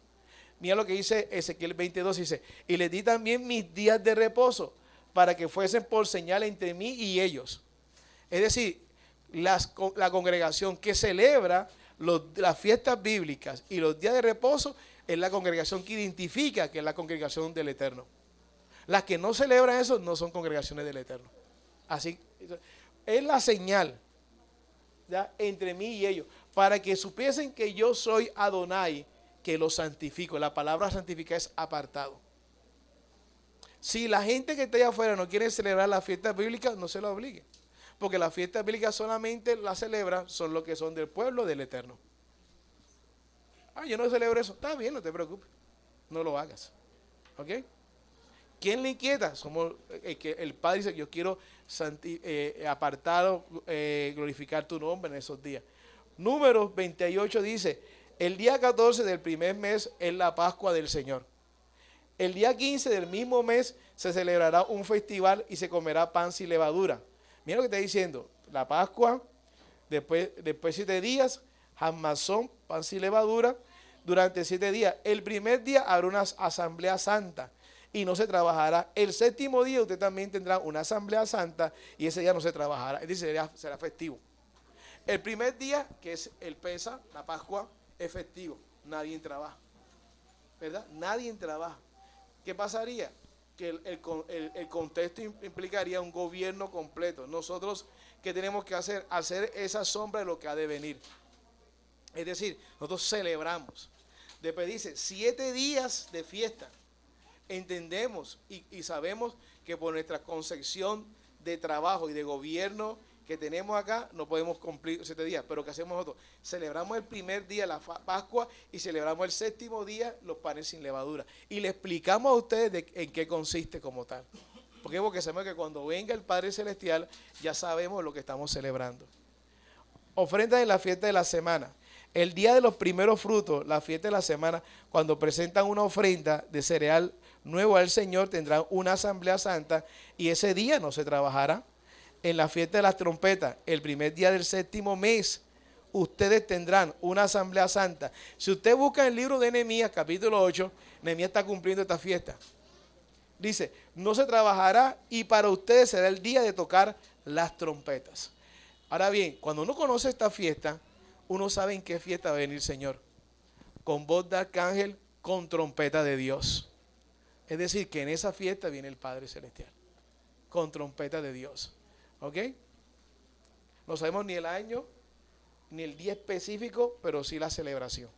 Mira lo que dice Ezequiel 22, dice, y les di también mis días de reposo, para que fuesen por señal entre mí y ellos. Es decir, la congregación que celebra las fiestas bíblicas y los días de reposo es la congregación que identifica que es la congregación del Eterno. Las que no celebran eso no son congregaciones del Eterno. Así es la señal, ¿ya?, entre mí y ellos, para que supiesen que yo soy Adonai, que los santifico. La palabra santificar es apartado. Si la gente que está allá afuera no quiere celebrar las fiestas bíblicas, no se la obligue. Porque las fiestas bíblicas solamente las celebran, son los que son del pueblo del Eterno. Yo no celebro eso. Está bien, no te preocupes. No lo hagas. ¿Ok? ¿Quién le inquieta? Somos el Padre dice, yo quiero apartado, glorificar tu nombre en esos días. Números 28 dice, el día 14 del primer mes es la Pascua del Señor. El día 15 del mismo mes se celebrará un festival y se comerá pan sin levadura. Mira lo que está diciendo. La Pascua, después 7 días, jamazón, pan sin levadura, durante 7 días. El primer día habrá una asamblea santa y no se trabajará. El séptimo día usted también tendrá una asamblea santa y ese día no se trabajará. Es decir, será festivo. El primer día, que es el Pesa, la Pascua, es festivo. Nadie trabaja. ¿Verdad? Nadie trabaja. ¿Qué pasaría? Que el contexto implicaría un gobierno completo. Nosotros, ¿qué tenemos que hacer? Hacer esa sombra de lo que ha de venir. Es decir, nosotros celebramos. Después dice, 7 días de fiesta. Entendemos y sabemos que por nuestra concepción de trabajo y de gobierno que tenemos acá no podemos cumplir 7 días, pero ¿qué hacemos nosotros? Celebramos el primer día la Pascua y celebramos el séptimo día los panes sin levadura. Y le explicamos a ustedes en qué consiste como tal. ¿Por qué? Porque sabemos que cuando venga el Padre Celestial ya sabemos lo que estamos celebrando. Ofrenda de la fiesta de la semana. El día de los primeros frutos, la fiesta de la semana, cuando presentan una ofrenda de cereal nuevo al Señor, tendrán una asamblea santa y ese día no se trabajará. En la fiesta de las trompetas, el primer día del séptimo mes, ustedes tendrán una asamblea santa. Si usted busca el libro de Nehemías, capítulo 8, Nehemías está cumpliendo esta fiesta. Dice, no se trabajará y para ustedes será el día de tocar las trompetas. Ahora bien, cuando uno conoce esta fiesta, uno sabe en qué fiesta va a venir el Señor. Con voz de arcángel, con trompeta de Dios. Es decir, que en esa fiesta viene el Padre Celestial. Con trompeta de Dios. ¿Ok? No sabemos ni el año, ni el día específico, pero sí la celebración.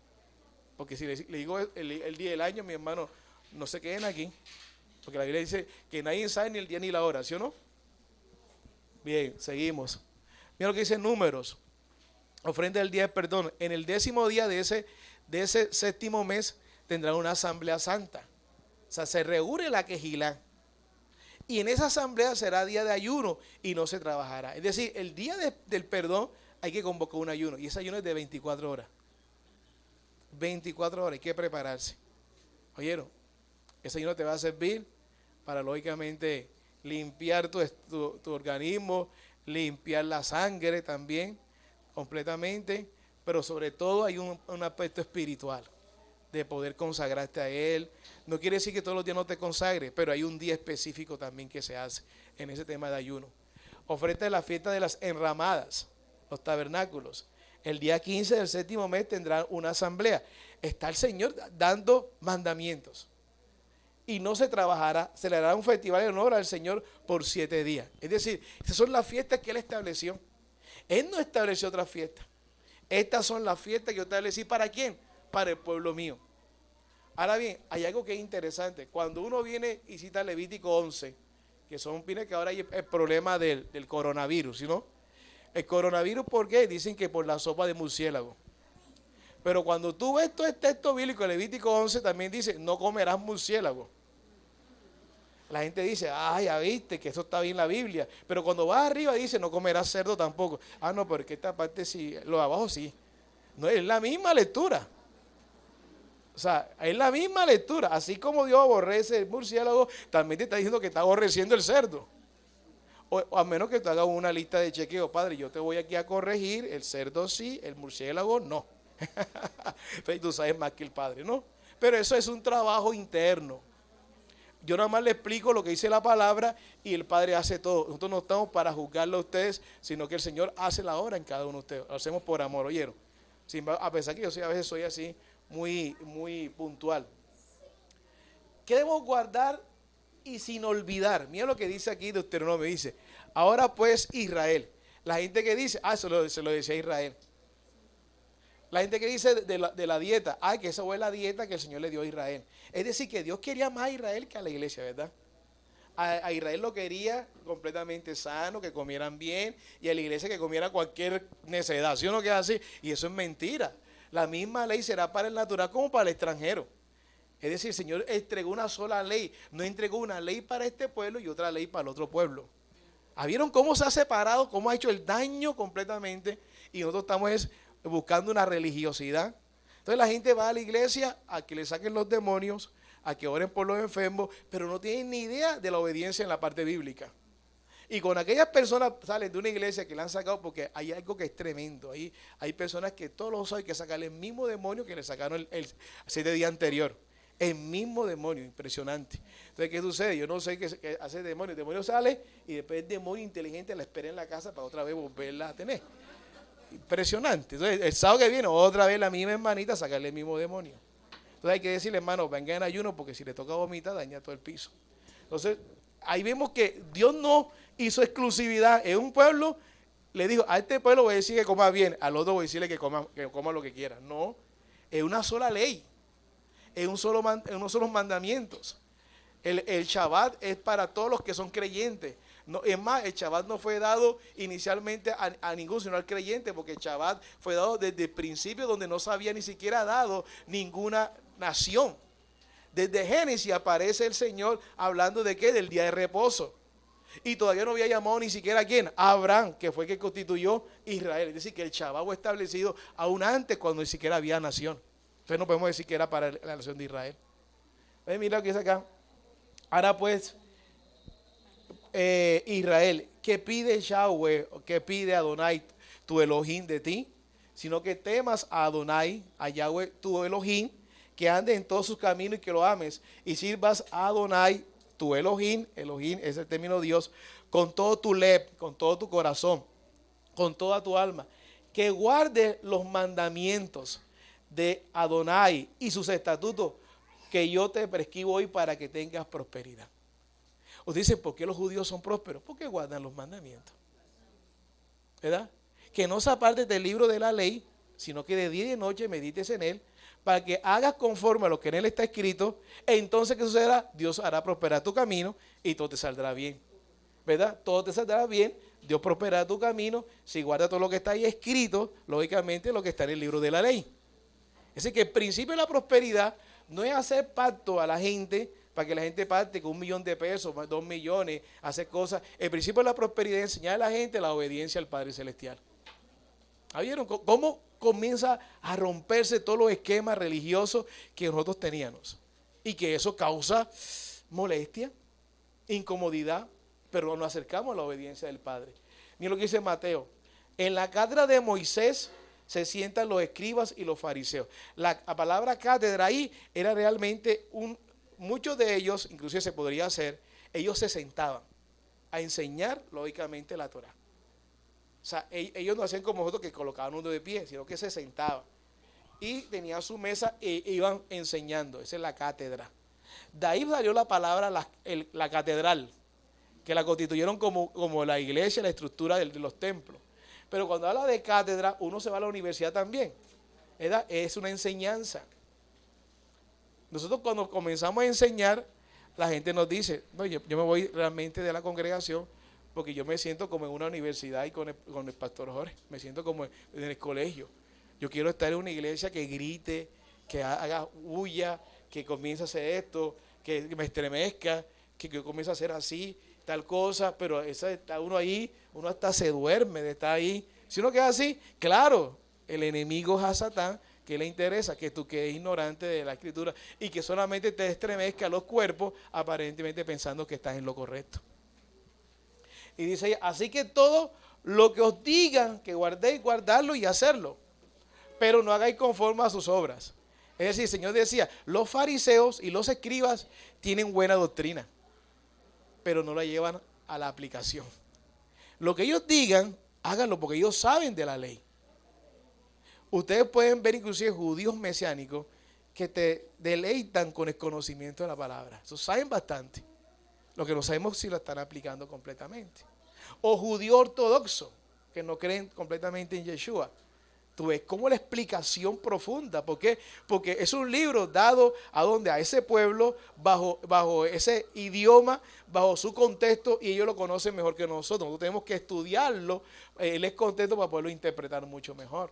Porque si le digo el día del año, mi hermano, no se queden aquí. Porque la Biblia dice que nadie sabe ni el día ni la hora, ¿sí o no? Bien, seguimos. Mira lo que dice Números. Ofrenda del día de perdón. En el 10º día de ese séptimo mes tendrán una asamblea santa. O sea, se reúne la quejilá. Y en esa asamblea será día de ayuno y no se trabajará. Es decir, el día del perdón hay que convocar un ayuno. Y ese ayuno es de 24 horas. 24 horas, hay que prepararse. ¿Oyeron? Ese ayuno te va a servir para, lógicamente, limpiar tu organismo, limpiar la sangre también, completamente. Pero sobre todo hay un aspecto espiritual, de poder consagrarte a Él. No quiere decir que todos los días no te consagres, pero hay un día específico también que se hace en ese tema de ayuno. Ofrenda de la fiesta de las enramadas, los tabernáculos. El día 15 del séptimo mes tendrán una asamblea. Está el Señor dando mandamientos. Y no se trabajará, se le hará un festival en honor al Señor por 7 días. Es decir, esas son las fiestas que Él estableció. Él no estableció otras fiestas. Estas son las fiestas que yo establecí. ¿Para quién? Para el pueblo mío. Ahora bien, hay algo que es interesante. Cuando uno viene y cita Levítico 11, viene que ahora hay el problema del coronavirus, ¿sí no? El coronavirus, ¿por qué? Dicen que por la sopa de murciélago. Pero cuando tú ves todo este texto bíblico, Levítico 11 también dice, no comerás murciélago. La gente dice, ah, ya viste que eso está bien en la Biblia. Pero cuando vas arriba dice, no comerás cerdo tampoco. Ah, no, porque esta parte sí, lo de abajo sí. No, es la misma lectura. O sea, es la misma lectura. Así como Dios aborrece el murciélago, también te está diciendo que está aborreciendo el cerdo. O a menos que tú hagas una lista de chequeo, padre, yo te voy aquí a corregir, el cerdo sí, el murciélago no. Entonces tú sabes más que el padre, ¿no? Pero eso es un trabajo interno. Yo nada más le explico lo que dice la palabra y el Padre hace todo. Nosotros no estamos para juzgarlo a ustedes, sino que el Señor hace la obra en cada uno de ustedes. Lo hacemos por amor, ¿oyeron? A pesar que yo a veces soy así, muy puntual. ¿Qué debemos guardar y sin olvidar? Mira lo que dice aquí Deuteronomio, dice, ahora pues Israel. La gente que dice, se lo decía a Israel. La gente que dice de la dieta, que esa fue la dieta que el Señor le dio a Israel. Es decir, que Dios quería más a Israel que a la iglesia, ¿verdad? A Israel lo quería completamente sano, que comieran bien, y a la iglesia que comiera cualquier necedad, ¿sí o no? Que es así, y eso es mentira. La misma ley será para el natural como para el extranjero. Es decir, el Señor entregó una sola ley, no entregó una ley para este pueblo y otra ley para el otro pueblo. ¿Vieron cómo se ha separado, cómo ha hecho el daño completamente? Y nosotros estamos buscando una religiosidad. Entonces la gente va a la iglesia a que le saquen los demonios, a que oren por los enfermos, pero no tienen ni idea de la obediencia en la parte bíblica. Y con aquellas personas salen de una iglesia que la han sacado, porque hay algo que es tremendo. Hay personas que todos los hay que sacarle el mismo demonio que le sacaron el 7 días anterior. El mismo demonio, impresionante. Entonces, ¿qué sucede? Yo no sé qué hace el demonio sale y después el demonio inteligente la espera en la casa para otra vez volverla a tener. Impresionante. Entonces, el sábado que viene, otra vez la misma hermanita a sacarle el mismo demonio. Entonces hay que decirle, hermano, venga en ayuno, porque si le toca vomitar, daña todo el piso. Entonces, ahí vemos que Dios no hizo exclusividad. En un pueblo le dijo, a este pueblo voy a decir que coma bien, al otro voy a decirle que coma lo que quiera. No, es una sola ley, es unos solos mandamientos. El Shabbat es para todos los que son creyentes. No, es más, el Shabbat no fue dado inicialmente a ningún, sino al creyente, porque el Shabbat fue dado desde el principio, donde no se había ni siquiera dado ninguna nación. Desde Génesis aparece el Señor hablando de qué, del día de reposo. Y todavía no había llamado ni siquiera a quién, a Abraham, que fue el que constituyó Israel. Es decir, que el Shabbat fue establecido aún antes, cuando ni siquiera había nación. Entonces no podemos decir que era para la nación de Israel. Mira lo que dice acá. Ahora pues, Israel, ¿qué pide Yahweh, qué pide Adonai, tu Elohim, de ti? Sino que temas a Adonai, a Yahweh, tu Elohim, que ande en todos sus caminos y que lo ames, y sirvas a Adonai, tu Elohim. Elohim es el término Dios, con todo tu leb, con todo tu corazón, con toda tu alma, que guarde los mandamientos de Adonai y sus estatutos que yo te prescribo hoy, para que tengas prosperidad. Usted dice, ¿por qué los judíos son prósperos? Porque guardan los mandamientos, ¿verdad? Que no se aparte del libro de la ley, sino que de día y de noche medites en él, para que hagas conforme a lo que en él está escrito. Entonces, ¿qué sucederá? Dios hará prosperar tu camino y todo te saldrá bien, ¿verdad? Todo te saldrá bien, Dios prosperará tu camino si guardas todo lo que está ahí escrito, lógicamente lo que está en el libro de la ley. Es decir, que el principio de la prosperidad no es hacer pacto a la gente para que la gente parte con $1.000.000, más 2 millones, hacer cosas. El principio de la prosperidad es enseñar a la gente la obediencia al Padre Celestial. ¿Vieron cómo comienza a romperse todos los esquemas religiosos que nosotros teníamos? Y que eso causa molestia, incomodidad, pero nos acercamos a la obediencia del Padre. Miren lo que dice Mateo. En la cátedra de Moisés se sientan los escribas y los fariseos. La palabra cátedra ahí era realmente muchos de ellos, inclusive se podría hacer, ellos se sentaban a enseñar lógicamente la Torah. O sea, ellos no hacían como nosotros, que colocaban uno de pie, sino que se sentaban y tenían su mesa e iban enseñando. Esa es la cátedra. De ahí salió la palabra la catedral, que la constituyeron como la iglesia, la estructura de los templos. Pero cuando habla de cátedra, uno se va a la universidad también, ¿verdad? Es una enseñanza. Nosotros cuando comenzamos a enseñar, la gente nos dice, no, yo me voy realmente de la congregación porque yo me siento como en una universidad y con el pastor Jorge, me siento como en el colegio. Yo quiero estar en una iglesia que grite, que haga bulla, que comience a hacer esto, que me estremezca, que yo comience a hacer así, tal cosa, pero está uno ahí, uno hasta se duerme de estar ahí. Si uno queda así, claro, el enemigo es a Satán, que le interesa que tú quedes ignorante de la escritura y que solamente te estremezca los cuerpos, aparentemente pensando que estás en lo correcto. Y dice, así que todo lo que os digan que guardéis, guardarlo y hacerlo, pero no hagáis conforme a sus obras. Es decir, el Señor decía, los fariseos y los escribas tienen buena doctrina, pero no la llevan a la aplicación. Lo que ellos digan, háganlo porque ellos saben de la ley. Ustedes pueden ver inclusive judíos mesiánicos que te deleitan con el conocimiento de la palabra. Eso saben bastante. Lo que no sabemos si lo están aplicando completamente. O judío ortodoxo, que no creen completamente en Yeshua. Tú ves como la explicación profunda. ¿Por qué? Porque es un libro dado a ese pueblo, bajo ese idioma, bajo su contexto, y ellos lo conocen mejor que nosotros. Nosotros tenemos que estudiarlo, el contexto, para poderlo interpretar mucho mejor.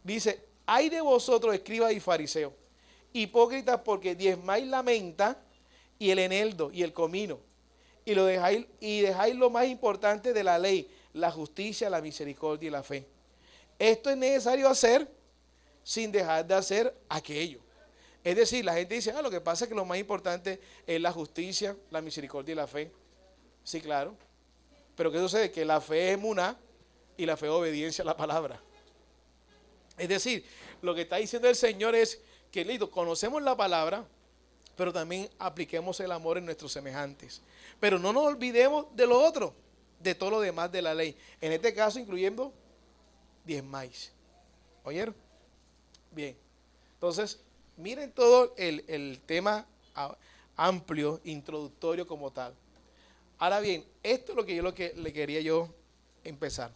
Dice, hay de vosotros, escribas y fariseos, hipócritas, porque diezmáis la menta y el eneldo y el comino, y dejáis lo más importante de la ley, la justicia, la misericordia y la fe. Esto es necesario hacer sin dejar de hacer aquello. Es decir, la gente dice, lo que pasa es que lo más importante es la justicia, la misericordia y la fe. Sí, claro. Pero ¿qué sucede? Que la fe es emuná y la fe es obediencia a la palabra. Es decir, lo que está diciendo el Señor es que, listo, conocemos la palabra, pero también apliquemos el amor en nuestros semejantes. Pero no nos olvidemos de lo otro, de todo lo demás de la ley. En este caso, incluyendo diezmáis. ¿Oyeron? Bien. Entonces, miren todo el tema amplio, introductorio como tal. Ahora bien, esto es lo que le quería yo empezar.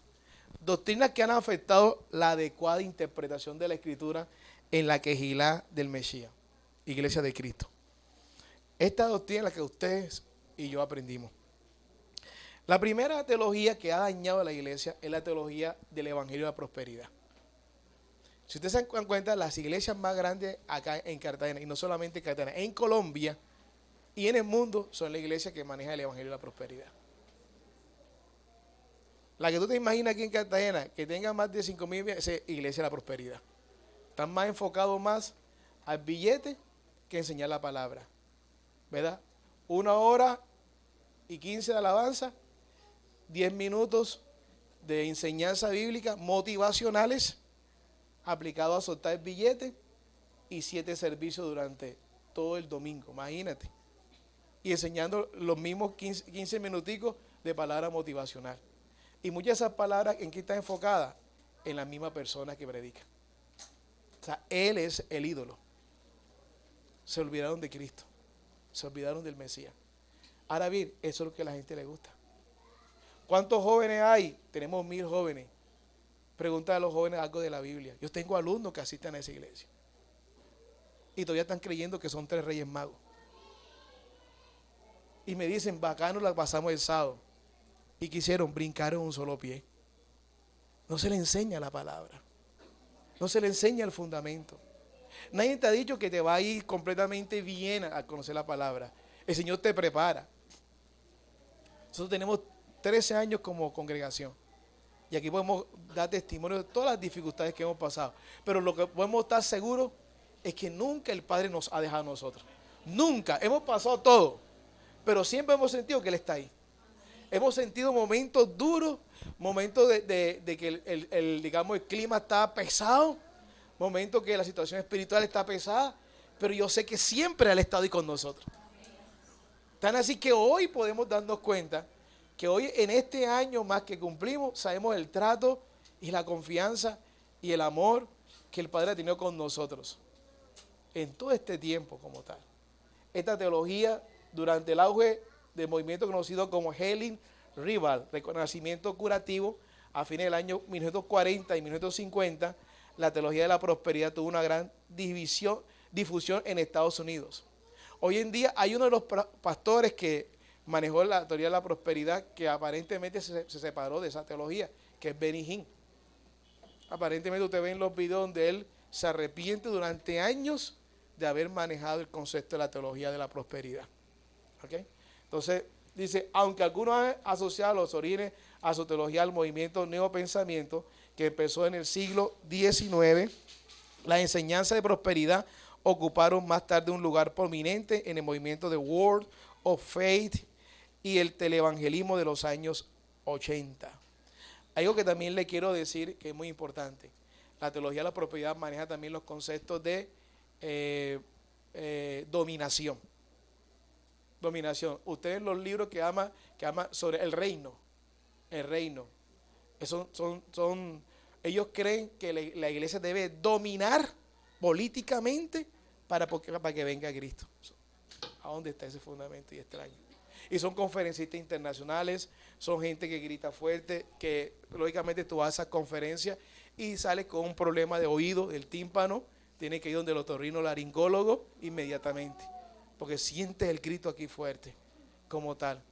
Doctrinas que han afectado la adecuada interpretación de la Escritura en la Quejilá del Mesías, Iglesia de Cristo. Esta doctrina es la que ustedes y yo aprendimos. La primera teología que ha dañado a la iglesia es la teología del evangelio de la prosperidad. Si ustedes se dan cuenta, las iglesias más grandes acá en Cartagena, y no solamente en Cartagena, en Colombia y en el mundo, son las iglesias que manejan el evangelio de la prosperidad. La que tú te imaginas aquí en Cartagena, que tenga más de 5.000, es iglesia de la prosperidad. Están más enfocados más al billete que enseñar la palabra, ¿verdad? 1 hora y 15 de alabanza, 10 minutos de enseñanza bíblica motivacionales aplicados a soltar el billete y 7 servicios durante todo el domingo, imagínate. Y enseñando los mismos 15 minuticos de palabra motivacional. Y muchas de esas palabras, ¿en qué están enfocadas? En la misma persona que predica. O sea, él es el ídolo. Se olvidaron de Cristo. Se olvidaron del Mesías. Ahora bien, eso es lo que a la gente le gusta. ¿Cuántos jóvenes hay? Tenemos 1.000 jóvenes. Pregunta a los jóvenes algo de la Biblia. Yo tengo alumnos que asisten a esa iglesia. Y todavía están creyendo que son 3 reyes magos. Y me dicen, bacano la pasamos el sábado. Y quisieron brincar en un solo pie. No se le enseña la palabra. No se le enseña el fundamento. Nadie te ha dicho que te va a ir completamente bien a conocer la palabra. El Señor te prepara. Nosotros tenemos 13 años como congregación. Y aquí podemos dar testimonio de todas las dificultades que hemos pasado. Pero lo que podemos estar seguros es que nunca el Padre nos ha dejado a nosotros. Nunca. Hemos pasado todo. Pero siempre hemos sentido que Él está ahí. Hemos sentido momentos duros, momentos de que digamos, el clima está pesado, momentos que la situación espiritual está pesada, pero yo sé que siempre Él ha estado ahí con nosotros. Tan así que hoy podemos darnos cuenta que hoy en este año más que cumplimos, sabemos el trato y la confianza y el amor que el Padre ha tenido con nosotros en todo este tiempo como tal. Esta teología durante el auge del movimiento conocido como Healing Revival, reconocimiento curativo, a fines del año 1940 y 1950, la teología de la prosperidad tuvo una gran difusión en Estados Unidos. Hoy en día hay uno de los pastores que manejó la teoría de la prosperidad que aparentemente se separó de esa teología, que es Benny Hinn. Aparentemente usted ve en los videos donde él se arrepiente durante años de haber manejado el concepto de la teología de la prosperidad. ¿Okay? Entonces dice, aunque algunos han asociado los orígenes a su teología al movimiento neopensamiento que empezó en el siglo XIX, las enseñanzas de prosperidad ocuparon más tarde un lugar prominente en el movimiento de World of Faith y el televangelismo de los años 80. Algo que también le quiero decir que es muy importante. La teología de la prosperidad maneja también los conceptos de dominación. Dominación. Ustedes los libros que ama sobre el reino. Ellos creen que la iglesia debe dominar políticamente para que venga Cristo. ¿A dónde está ese fundamento y extraño? Y son conferencistas internacionales, son gente que grita fuerte, que lógicamente tú vas a esa conferencia y sales con un problema de oído, del tímpano, tienes que ir donde el otorrinolaringólogo inmediatamente, porque sientes el grito aquí fuerte, como tal.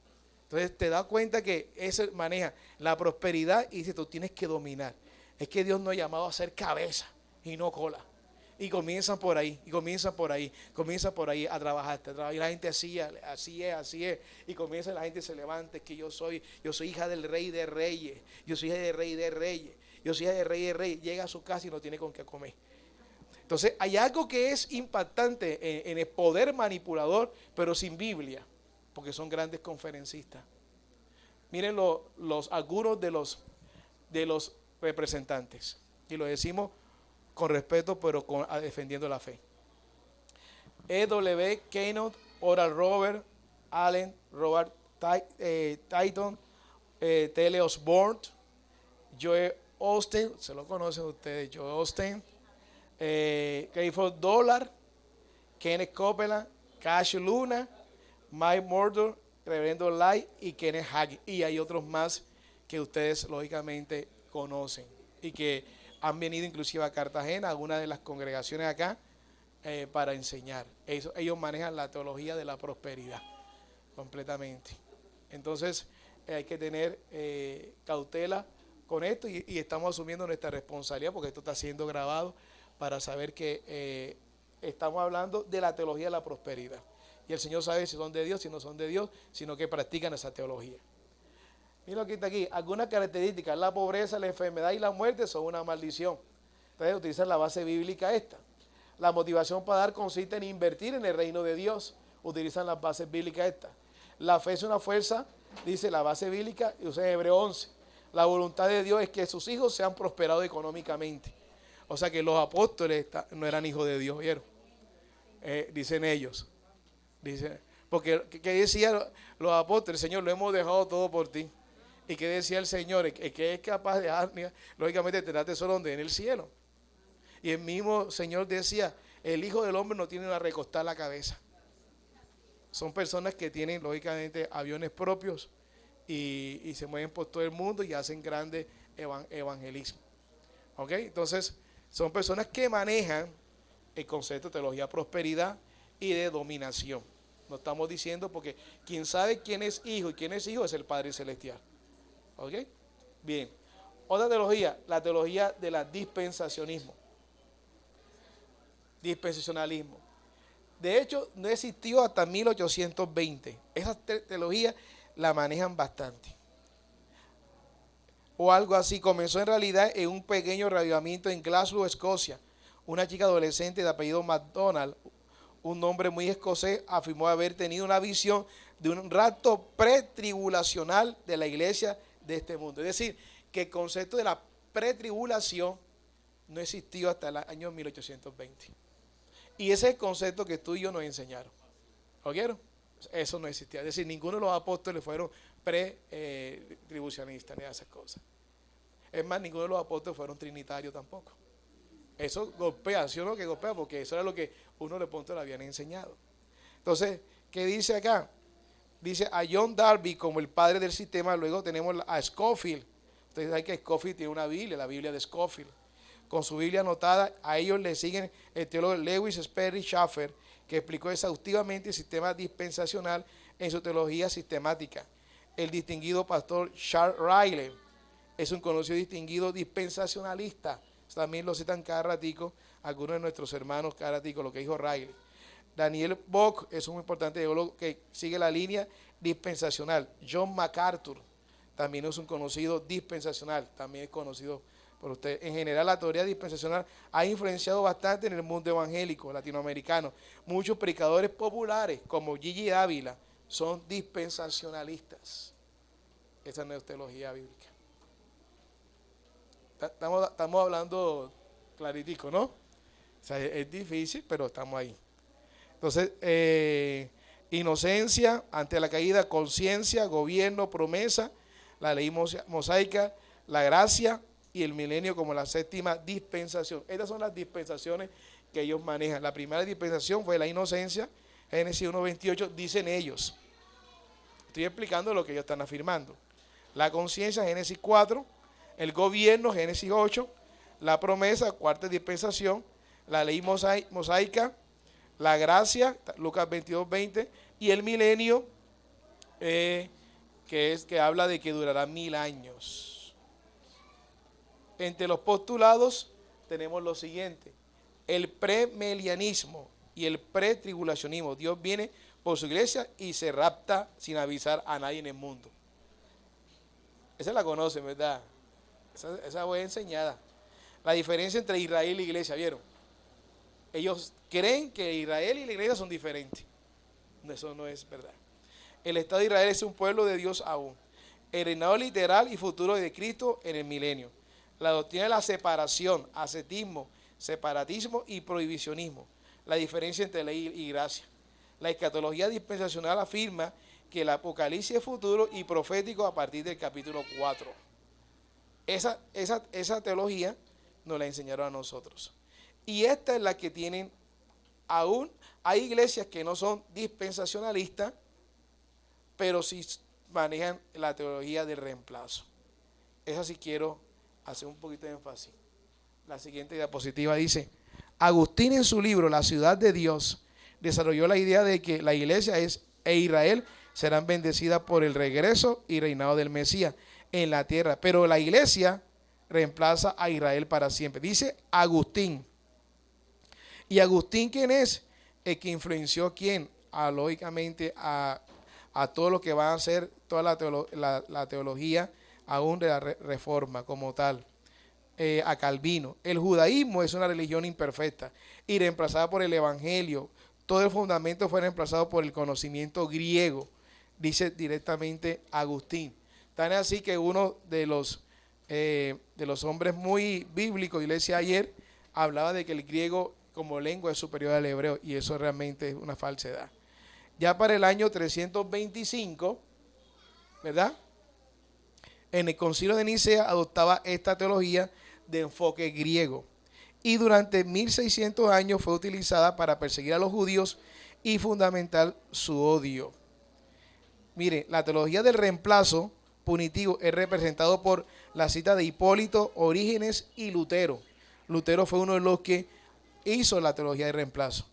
Entonces te das cuenta que eso maneja la prosperidad y dice, tú tienes que dominar. Es que Dios nos ha llamado a ser cabeza y no cola. Y comienzan por ahí a trabajar. Y la gente así es. Y comienza la gente se levanta, es que yo soy hija del rey de reyes. Yo soy hija del rey de reyes. Yo soy hija del rey de reyes. Llega a su casa y no tiene con qué comer. Entonces hay algo que es impactante en el poder manipulador, pero sin Biblia, porque son grandes conferencistas. Miren algunos de los representantes. Y lo decimos con respeto, pero defendiendo la fe. E.W. Kenyon, Oral Robert, Allen, Robert Tighton, T.L. Osborne, Joe Austin, se lo conocen ustedes, Joe Austin, Clifford Dollar, Kenneth Copeland, Cash Luna, Mike Murdock, Reverendo Light y Kenneth Hagin. Y hay otros más que ustedes lógicamente conocen y que han venido inclusive a Cartagena, a algunas de las congregaciones acá, para enseñar. Ellos manejan la teología de la prosperidad completamente. Entonces, hay que tener cautela con esto y estamos asumiendo nuestra responsabilidad porque esto está siendo grabado para saber que estamos hablando de la teología de la prosperidad. Y el Señor sabe si son de Dios, si no son de Dios, sino que practican esa teología. Mira lo que está aquí. Algunas características: la pobreza, la enfermedad y la muerte son una maldición. Entonces utilizan la base bíblica esta. La motivación para dar consiste en invertir en el reino de Dios. Utilizan las bases bíblicas estas. La fe es una fuerza, dice la base bíblica, y usa Hebreo 11. La voluntad de Dios es que sus hijos sean prosperados económicamente. O sea que los apóstoles no eran hijos de Dios, ¿vieron? Dicen ellos. Dicen, porque ¿qué decían los apóstoles? Señor, lo hemos dejado todo por ti. ¿Y qué decía el Señor? Que es capaz de dar, lógicamente, tendrá tesoro donde en el cielo. Y el mismo Señor decía, el Hijo del Hombre no tiene una recostar la cabeza. Son personas que tienen, lógicamente, aviones propios y se mueven por todo el mundo y hacen grandes evangelismo. ¿Ok? Entonces, son personas que manejan el concepto de teología de prosperidad y de dominación. No estamos diciendo porque quien sabe quién es hijo y quién es hijo es el Padre Celestial. ¿Ok? Bien. Otra teología, la teología de la dispensacionismo. Dispensacionalismo. De hecho, no existió hasta 1820. Esa teología la manejan bastante. O algo así. Comenzó en realidad en un pequeño reavivamiento en Glasgow, Escocia. Una chica adolescente de apellido MacDonald, un nombre muy escocés, afirmó haber tenido una visión de un rapto pretribulacional de la iglesia de este mundo. Es decir, que el concepto de la pretribulación no existió hasta el año 1820. Y ese es el concepto que tú y yo nos enseñaron. ¿Oyeron? Eso no existía. Es decir, ninguno de los apóstoles fueron pre-tribucionistas ni esas cosas. Es más, ninguno de los apóstoles fueron trinitarios tampoco. Eso golpea, ¿sí o no? Que golpea, porque eso era lo que uno de pronto le habían enseñado. Entonces, ¿qué dice acá? Dice a John Darby como el padre del sistema. Luego tenemos a Scofield. Ustedes saben que Scofield tiene una Biblia, la Biblia de Scofield. Con su Biblia anotada, a ellos le siguen el teólogo Lewis Sperry Chafer, que explicó exhaustivamente el sistema dispensacional en su teología sistemática. El distinguido pastor Charles Riley es un conocido distinguido dispensacionalista. También lo citan cada ratico, algunos de nuestros hermanos cada ratico, lo que dijo Riley. Daniel Bock es un importante teólogo que sigue la línea dispensacional. John MacArthur también es un conocido dispensacional, también es conocido por usted. En general, la teoría dispensacional ha influenciado bastante en el mundo evangélico latinoamericano. Muchos predicadores populares, como Gigi Ávila, son dispensacionalistas. Esa no es teología bíblica. Estamos hablando claritico, ¿no? O sea, es difícil, pero estamos ahí. Entonces, inocencia ante la caída, conciencia, gobierno, promesa, la ley mosaica, la gracia y el milenio como la séptima dispensación. Estas son las dispensaciones que ellos manejan. La primera dispensación fue la inocencia, Génesis 1:28, dicen ellos. Estoy explicando lo que ellos están afirmando. La conciencia, Génesis 4, el gobierno, Génesis 8, la promesa, cuarta dispensación, la ley mosaica, la gracia, Lucas 22:20, y el milenio, que habla de que durará 1000 años. Entre los postulados tenemos lo siguiente: el premilenianismo y el pretribulacionismo. Dios viene por su iglesia y se rapta sin avisar a nadie en el mundo. Esa la conocen, ¿verdad? Esa fue enseñada. La diferencia entre Israel y la iglesia, ¿vieron? Ellos creen que Israel y la iglesia son diferentes. Eso no es verdad. El Estado de Israel es un pueblo de Dios aún. El reinado literal y futuro de Cristo en el milenio. La doctrina de la separación, ascetismo, separatismo y prohibicionismo. La diferencia entre ley y gracia. La escatología dispensacional afirma que el apocalipsis es futuro y profético a partir del capítulo 4. Esa teología nos la enseñaron a nosotros. Y esta es la que tienen aún. Hay iglesias que no son dispensacionalistas, pero sí manejan la teología del reemplazo. Esa sí quiero hacer un poquito de énfasis. La siguiente diapositiva dice: Agustín en su libro La ciudad de Dios desarrolló la idea de que la iglesia e Israel serán bendecidas por el regreso y reinado del Mesías en la tierra. Pero la iglesia reemplaza a Israel para siempre. Dice Agustín. ¿Y Agustín quién es? El que influenció ¿quién? Lógicamente a todo lo que va a ser toda la teología aún de la reforma como tal. A Calvino. El judaísmo es una religión imperfecta y reemplazada por el evangelio. Todo el fundamento fue reemplazado por el conocimiento griego, dice directamente Agustín. Tan así que uno de los hombres muy bíblicos, y le decía ayer, hablaba de que el griego como lengua es superior al hebreo, y eso realmente es una falsedad. Ya para el año 325, ¿verdad? En el concilio de Nicea adoptaba esta teología de enfoque griego, y durante 1600 años fue utilizada para perseguir a los judíos y fundamentar su odio. Mire, la teología del reemplazo punitivo es representado por la cita de Hipólito, Orígenes y Lutero. Lutero fue uno de los que hizo la teología del reemplazo.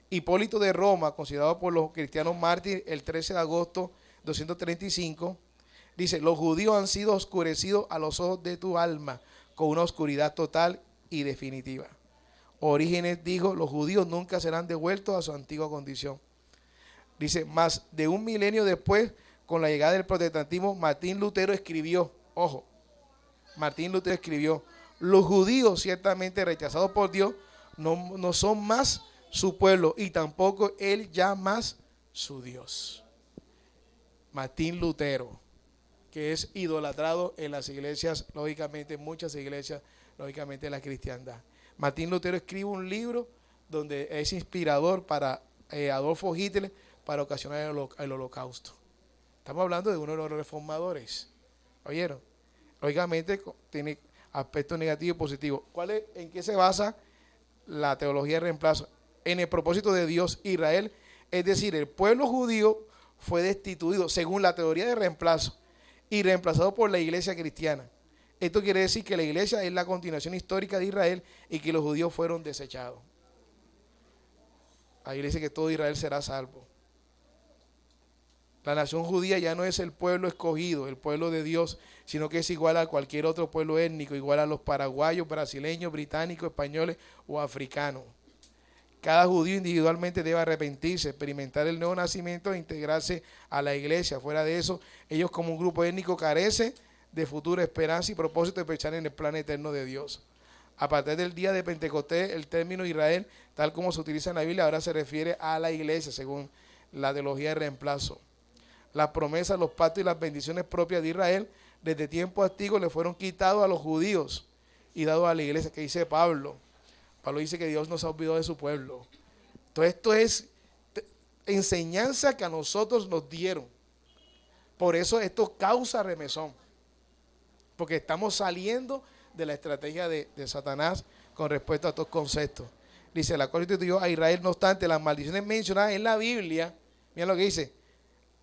Hipólito de Roma, considerado por los cristianos mártir el 13 de agosto 235, dice: los judíos han sido oscurecidos a los ojos de tu alma con una oscuridad total y definitiva. Orígenes dijo: los judíos nunca serán devueltos a su antigua condición. Dice: más de un milenio después, con la llegada del protestantismo, Martín Lutero escribió, ojo, Martín Lutero escribió: los judíos ciertamente rechazados por Dios no son más su pueblo, y tampoco él ya más su Dios. Martín Lutero, que es idolatrado en las iglesias, lógicamente en muchas iglesias, lógicamente en la cristiandad. Martín Lutero escribe un libro donde es inspirador para Adolfo Hitler para ocasionar el holocausto. Estamos hablando de uno de los reformadores. ¿Oyeron? Lógicamente tiene aspectos negativos y positivos. ¿En qué se basa la teología de reemplazo? En el propósito de Dios, Israel, es decir, el pueblo judío fue destituido según la teoría de reemplazo y reemplazado por la iglesia cristiana. Esto quiere decir que la iglesia es la continuación histórica de Israel y que los judíos fueron desechados. La iglesia dice que todo Israel será salvo. La nación judía ya no es el pueblo escogido, el pueblo de Dios, sino que es igual a cualquier otro pueblo étnico, igual a los paraguayos, brasileños, británicos, españoles o africanos. Cada judío individualmente debe arrepentirse, experimentar el nuevo nacimiento e integrarse a la iglesia. Fuera de eso, ellos como un grupo étnico carecen de futura esperanza y propósito de pensar en el plan eterno de Dios. A partir del día de Pentecostés, el término Israel, tal como se utiliza en la Biblia, ahora se refiere a la iglesia, según la teología de reemplazo. Las promesas, los pactos y las bendiciones propias de Israel, desde tiempos antiguos, le fueron quitados a los judíos y dados a la iglesia, que dice Pablo. Pablo dice que Dios no se ha olvidado de su pueblo. Entonces esto es enseñanza que a nosotros nos dieron. Por eso esto causa remesón. Porque estamos saliendo de la estrategia de Satanás con respecto a estos conceptos. Dice: la corte constituyó a Israel, no obstante, las maldiciones mencionadas en la Biblia, miren lo que dice,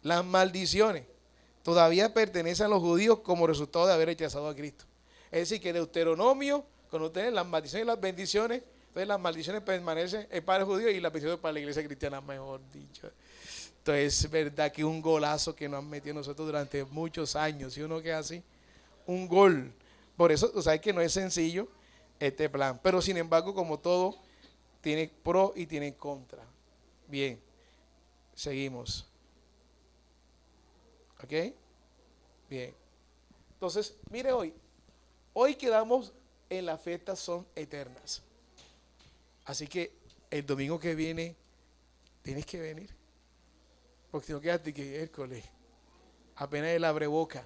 las maldiciones todavía pertenecen a los judíos como resultado de haber rechazado a Cristo. Es decir, que Deuteronomio, cuando tienen las maldiciones y las bendiciones, entonces las maldiciones permanecen para el judío y las bendiciones para la iglesia cristiana, mejor dicho. Entonces es verdad que un golazo que nos han metido nosotros durante muchos años, si uno queda así, un gol. Por eso, tú sabes que no es sencillo este plan, pero sin embargo, como todo, tiene pro y tiene contra. Bien, seguimos. ¿Ok? Bien. Entonces, mire hoy quedamos en las fiestas son eternas. Así que el domingo que viene tienes que venir. Porque si no quedaste que miércoles, apenas el abreboca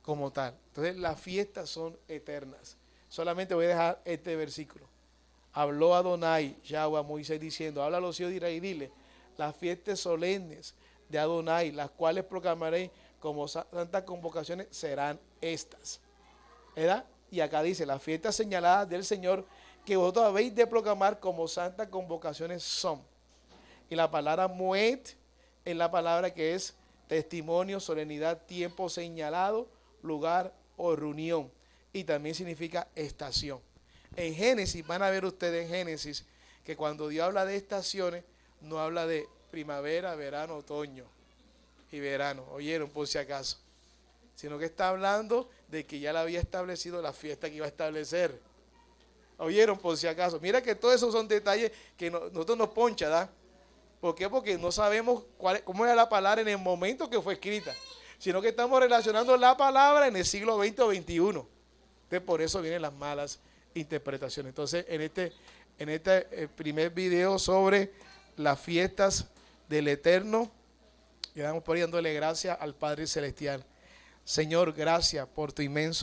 como tal. Entonces las fiestas son eternas. Solamente voy a dejar este versículo. Habló Adonai, Yahweh, a Moisés diciendo: habla a los hijos de Israel y dile: las fiestas solemnes de Adonai, las cuales proclamaré como santas convocaciones, serán estas. ¿Verdad? Y acá dice: las fiestas señaladas del Señor que vosotros habéis de proclamar como santas convocaciones son. Y la palabra Moed es la palabra que es testimonio, solemnidad, tiempo señalado, lugar o reunión. Y también significa estación. En Génesis, van a ver ustedes en Génesis, que cuando Dios habla de estaciones, no habla de primavera, verano, otoño, y verano. ¿Oyeron? Por si acaso. Sino que está hablando de que ya le había establecido la fiesta que iba a establecer. ¿Oyeron? Por si acaso. Mira que todos esos son detalles que nosotros nos poncha, ¿da? ¿Por qué? Porque no sabemos cómo era la palabra en el momento que fue escrita, sino que estamos relacionando la palabra en el siglo XX o XXI. Entonces, por eso vienen las malas interpretaciones. Entonces, en este primer video sobre las fiestas del Eterno, quedamos por ahí dándole gracias al Padre Celestial. Señor, gracias por tu inmenso